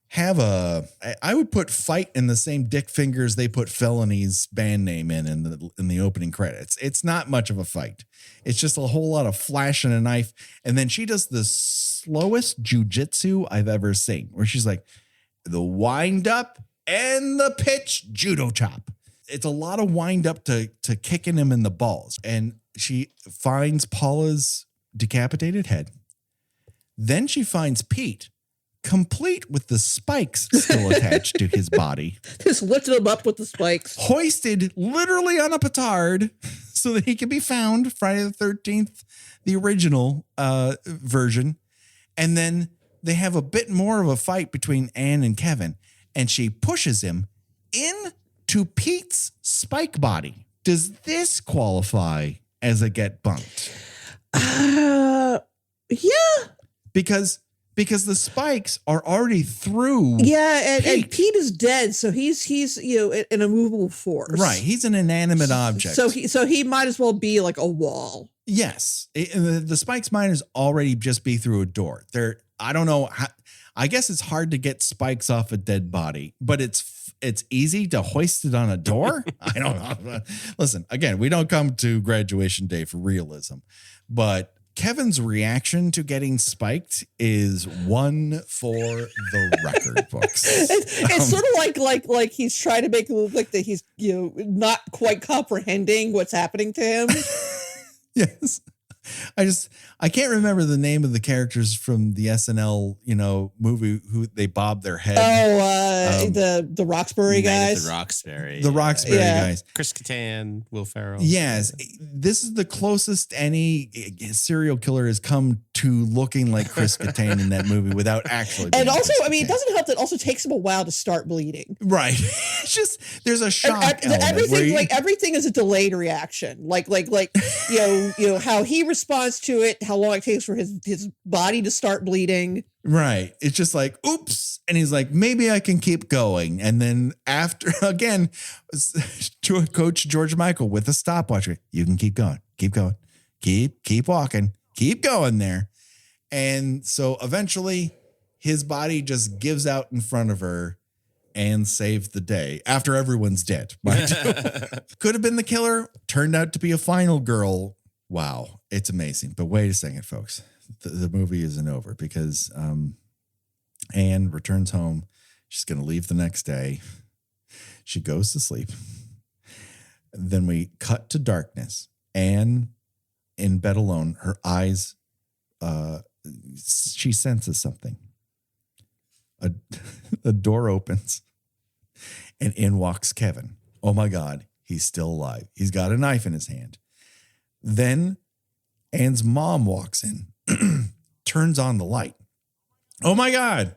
have I would put fight in the same dick fingers they put Felony's band name in the opening credits. It's not much of a fight. It's just a whole lot of flashing a knife. And then she does the slowest jujitsu I've ever seen, where she's like the wind up and the pitch judo chop. It's a lot of wind up to kicking him in the balls. And she finds Paula's decapitated head. Then she finds Pete, complete with the spikes still attached to his body. Just lifted him up with the spikes. Hoisted literally on a petard so that he can be found, Friday the 13th, the original version. And then they have a bit more of a fight between Anne and Kevin, and she pushes him into Pete's spike body. Does this qualify as a get bumped? Yeah. Because the spikes are already through. Yeah, and Pete is dead, so he's an immovable force. Right, he's an inanimate object. So he might as well be like a wall. Yes, the spikes might as already just be through a door. I don't know how. I guess it's hard to get spikes off a dead body, but it's easy to hoist it on a door. I don't know. Listen, again, we don't come to graduation day for realism, but Kevin's reaction to getting spiked is one for the record books. It's sort of like he's trying to make it look like that he's not quite comprehending what's happening to him. Yes. I can't remember the name of the characters from the SNL, movie who they bob their head. Oh, the Roxbury guys. The Roxbury guys. Chris Kattan, Will Ferrell. Yes. This is the closest any serial killer has come to looking like Chris Kattan in that movie without actually being And also, Chris I mean, it Kattan. doesn't help that it also takes him a while to start bleeding. Right. It's just, there's a shock element. Everything is a delayed reaction. Like how he responds to it, how long it takes for his body to start bleeding. Right. It's just like, oops. And he's like, maybe I can keep going. And then after, again, to Coach George Michael with a stopwatch, you can keep going, keep walking, keep going there. And so eventually his body just gives out in front of her and saved the day after everyone's dead. Could have been the killer, turned out to be a final girl. Wow. It's amazing. But wait a second, folks. The movie isn't over because Anne returns home. She's going to leave the next day. She goes to sleep. Then we cut to darkness. Anne in bed alone, her eyes, she senses something. A door opens and in walks Kevin. Oh my God, he's still alive. He's got a knife in his hand. Then Anne's mom walks in. Turns on the light. Oh my God,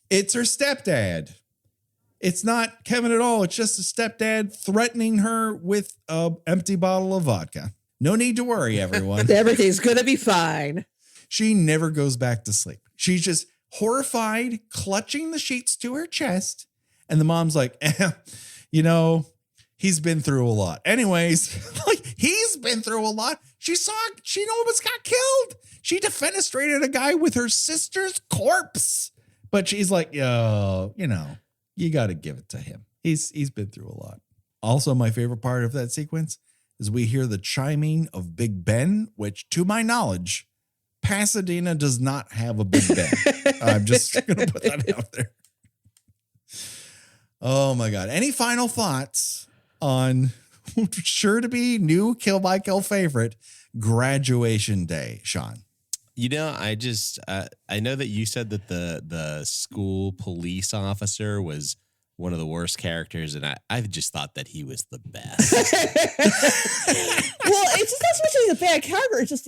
it's her stepdad. It's not Kevin at all. It's just a stepdad threatening her with an empty bottle of vodka. No need to worry, everyone. Everything's going to be fine. She never goes back to sleep. She's just horrified, clutching the sheets to her chest. And the mom's like, he's been through a lot. Anyways, he's been through a lot. She almost got killed. She defenestrated a guy with her sister's corpse. But she's like, you got to give it to him. He's been through a lot. Also, my favorite part of that sequence is we hear the chiming of Big Ben, which to my knowledge, Pasadena does not have a Big Ben. I'm just going to put that out there. Oh my God. Any final thoughts on sure to be new Kill by Kill favorite, Graduation Day, Shawn? I know that you said that the school police officer was one of the worst characters, and I just thought that he was the best. Well, it's just not so much that he's a bad character. It's just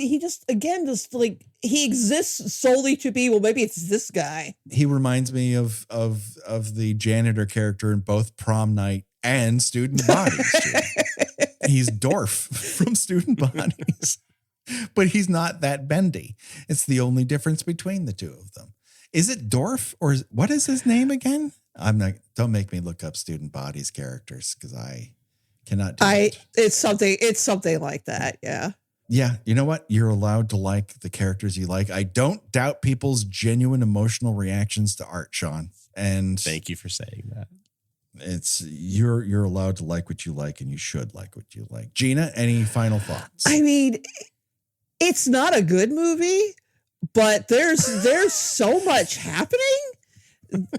he exists solely to be, well, maybe it's this guy. He reminds me of the janitor character in both Prom Night and Student Bodies. He's Dorf from Student Bodies. But he's not that bendy. It's the only difference between the two of them. Is it Dorf or what is his name again? Don't make me look up Student Bodies characters because I cannot do it. It's something like that. Yeah. Yeah. You know what? You're allowed to like the characters you like. I don't doubt people's genuine emotional reactions to art, Shawn. And thank you for saying that. You're allowed to like what you like and you should like what you like. Gina, any final thoughts? I mean, it's not a good movie, but there's so much happening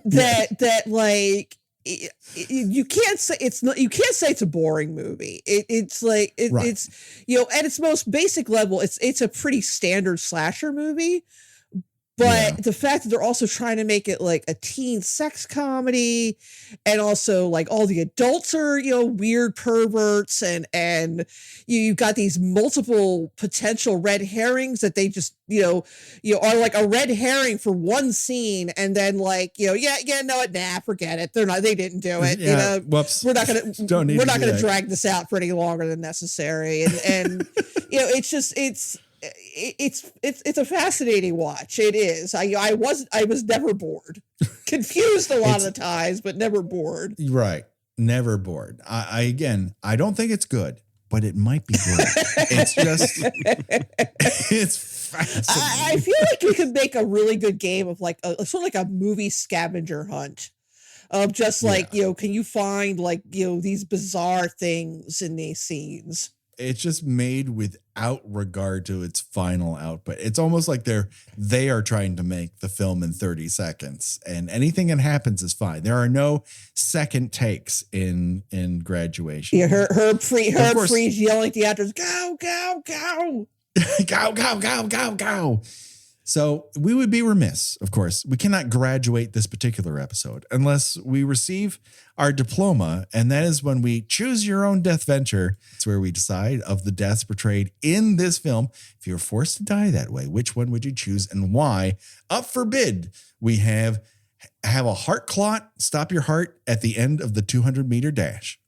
that like you can't say it's a boring movie. It's at its most basic level, it's a pretty standard slasher movie. But the fact that they're also trying to make it like a teen sex comedy, and also like all the adults are, weird perverts, and you've got these multiple potential red herrings that they just, are like a red herring for one scene. And then like, forget it. They didn't do it. Yeah, whoops. We're not going to drag this out for any longer than necessary. And it's a fascinating watch. It is. I was never bored. Confused a lot of the times, but never bored. Right. Never bored. I don't think it's good, but it might be great. It's just, it's fascinating. I feel like we could make a really good game of like a sort of like a movie scavenger hunt. Of just like, can you find like, these bizarre things in these scenes? it's just made without regard to its final output. It's almost like they are trying to make the film in 30 seconds, and anything that happens is fine. There are no second takes in Graduation. Yeah, Herb Freeze yelling at the actors, go, go, go. Go, go, go, go, go. So we would be remiss, of course. We cannot graduate this particular episode unless we receive our diploma, and that is when we choose your own death venture. It's where we decide of the deaths portrayed in this film. If you were forced to die that way, which one would you choose and why? Up for bid, we have a heart clot, stop your heart at the end of the 200-meter dash.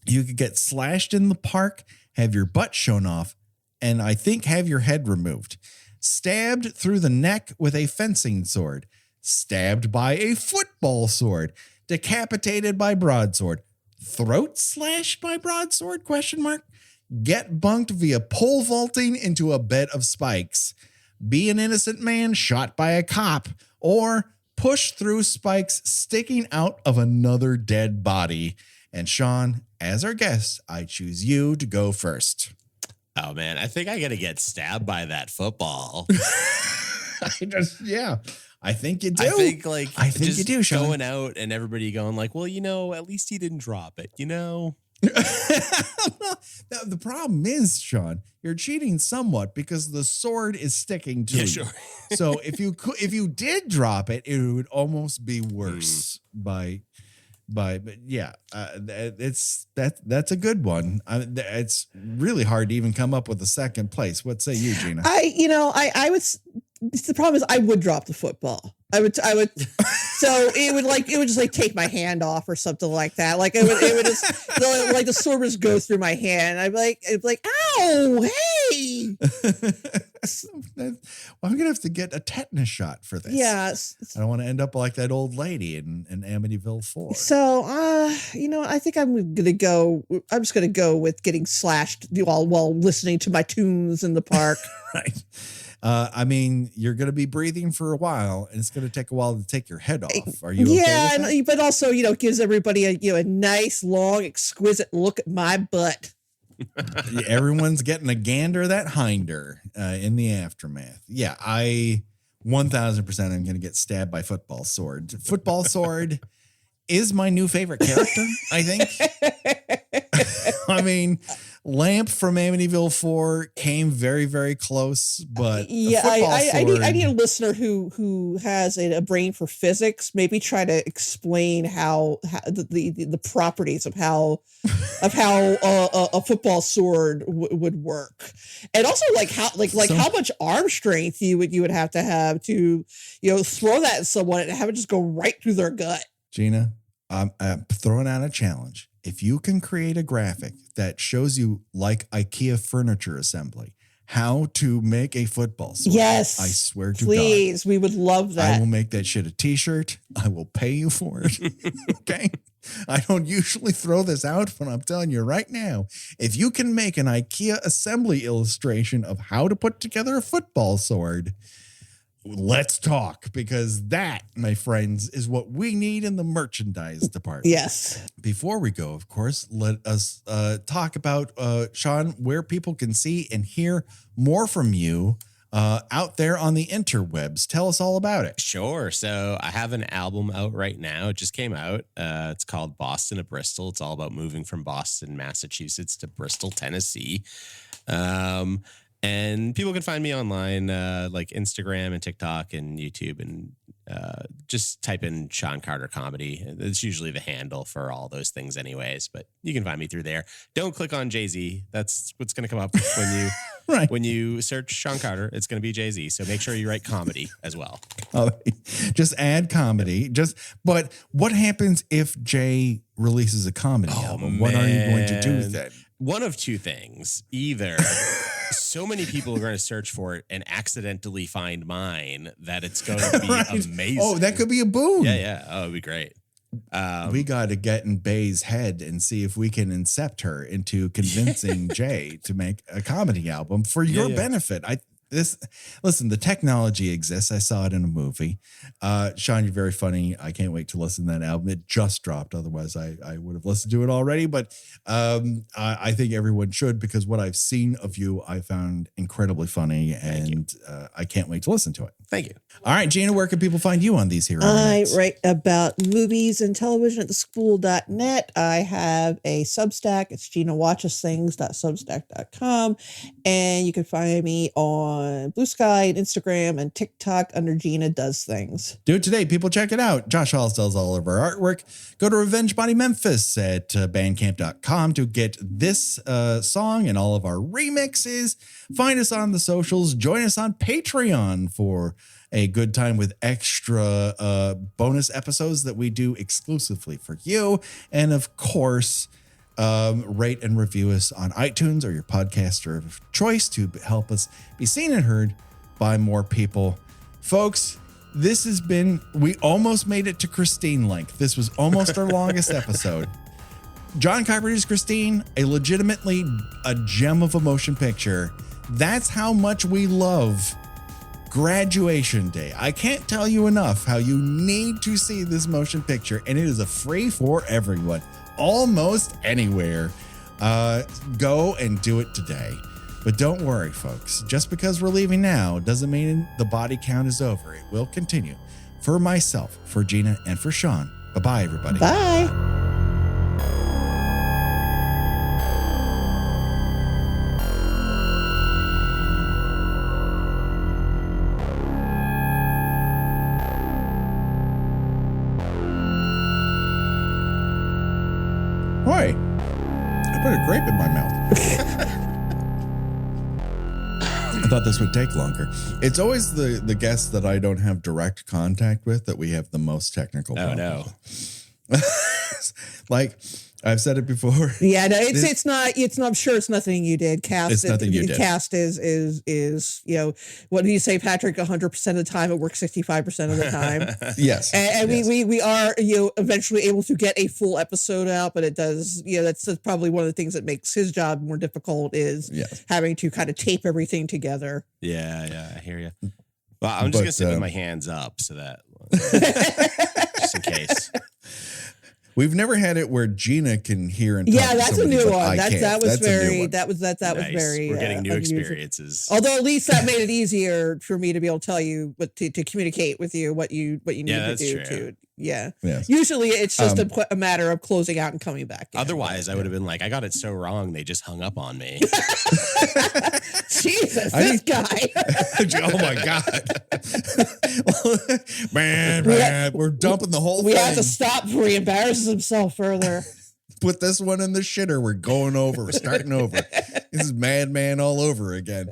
You could get slashed in the park, have your butt shown off, and I think have your head removed. Stabbed through the neck with a fencing sword, stabbed by a football sword, decapitated by broadsword, throat slashed by broadsword, ? Get bunked via pole vaulting into a bed of spikes, be an innocent man shot by a cop, or push through spikes sticking out of another dead body. And Shawn, as our guest, I choose you to go first. Oh man, I think I gotta get stabbed by that football. I think you do. I think you do, Shawn. Going out and everybody going like, well, at least he didn't drop it, The problem is, Shawn, you're cheating somewhat because the sword is sticking to you. Sure. So if you did drop it, it would almost be worse but yeah, that's a good one. It's really hard to even come up with a second place. What say you, Gina? I would. The problem is I would drop the football. I would. So it would just take my hand off or something like that. Like it would just the sword would just go through my hand. I'd be like, ow, hey. Well, I'm gonna have to get a tetanus shot for this. Yes. I don't want to end up like that old lady in Amityville 4. So, I think I'm just gonna go with getting slashed while listening to my tunes in the park. Right. You're going to be breathing for a while, and it's going to take a while to take your head off. Are you okay with that? But also, gives everybody a nice, long, exquisite look at my butt. Everyone's getting a gander of that hinder in the aftermath. Yeah, 1,000% I'm going to get stabbed by football sword. Football sword is my new favorite character, I think. Lamp from Amityville 4 came very, very close, but I need a listener who has a brain for physics. Maybe try to explain how the properties of how a football sword would work, and also how much arm strength you would have to throw that at someone and have it just go right through their gut. Gina, I'm throwing out a challenge. If you can create a graphic that shows you, like IKEA furniture assembly, how to make a football sword, yes, I swear to please, God, we would love that. I will make that shit a t-shirt. I will pay you for it. Okay? I don't usually throw this out, but I'm telling you right now, if you can make an IKEA assembly illustration of how to put together a football sword, let's talk, because that, my friends, is what we need in the merchandise department. Yes. Before we go, of course, let us talk about, Shawn, where people can see and hear more from you out there on the interwebs. Tell us all about it. Sure. So I have an album out right now. It just came out. It's called Boston to Bristol. It's all about moving from Boston, Massachusetts to Bristol, Tennessee. And people can find me online, like Instagram and TikTok and YouTube, and just type in Shawn Carter Comedy. It's usually the handle for all those things anyways, but you can find me through there. Don't click on Jay-Z. That's what's going to come up when you right. When you search Shawn Carter. It's going to be Jay-Z. So make sure you write comedy as well. Just add comedy. But what happens if Jay releases a comedy album? What are you going to do then? One of two things. Either so many people are going to search for it and accidentally find mine that it's going to be amazing. Oh, that could be a boom. Yeah. Oh, it'd be great. We got to get in Bay's head and see if we can incept her into convincing Jay to make a comedy album for your benefit. Listen, the technology exists. I saw it in a movie. Shawn, you're very funny. I can't wait to listen to that album. It just dropped. Otherwise, I would have listened to it already. But I think everyone should, because what I've seen of you, I found incredibly funny, and I can't wait to listen to it. Thank you. All right, Gina, where can people find you on these Hero Minutes? I write about movies and television at theschool.net. I have a Substack. It's GinaWatchesThings.substack.com. And you can find me on Blue Sky and Instagram and TikTok under Gina Does Things. Do it today. People, check it out. Josh Halls does all of our artwork. Go to Revenge Body Memphis at bandcamp.com to get this song and all of our remixes. Find us on the socials. Join us on Patreon for a good time with extra bonus episodes that we do exclusively for you. And of course, rate and review us on iTunes or your podcaster of choice to help us be seen and heard by more people. Folks, this has been, we almost made it to Christine length. This was almost our longest episode. John Carpenter's Christine, legitimately a gem of a motion picture. That's how much we love Graduation Day. I can't tell you enough how you need to see this motion picture, and it is a free for everyone, almost anywhere. Go and do it today. But don't worry, folks. Just because we're leaving now doesn't mean the body count is over. It will continue. For myself, for Gina, and for Shawn. Bye-bye, everybody. Bye. Boy, I put a grape in my mouth. I thought this would take longer. It's always the guests that I don't have direct contact with that we have the most technical problems. No. Like, I've said it before. Yeah, no, it's not. I'm sure it's nothing you did. Cast. It's nothing you did. Cast is what do you say, Patrick? 100% of the time, it works 65% of the time. Yes, and yes. we are eventually able to get a full episode out, but it does that's probably one of the things that makes his job more difficult is having to kind of tape everything together. Yeah, I hear you. Well, I'm just gonna sit with my hands up so that just in case. We've never had it where Gina can hear and talk to that's somebody, a new but one. I can't. That was That's a new very one. that was very. We're getting new unusual. experiences. Although at least that made it easier for me to be able to tell you what to communicate with you what you need to do. True. Yes. Usually it's just a matter of closing out and coming back in. Otherwise, I would have been like, I got it so wrong. They just hung up on me. Jesus, this guy. Oh my God. man, we're dumping the whole thing. We have to stop before he embarrasses himself further. Put this one in the shitter. We're going over. We're starting over. This is Madman all over again.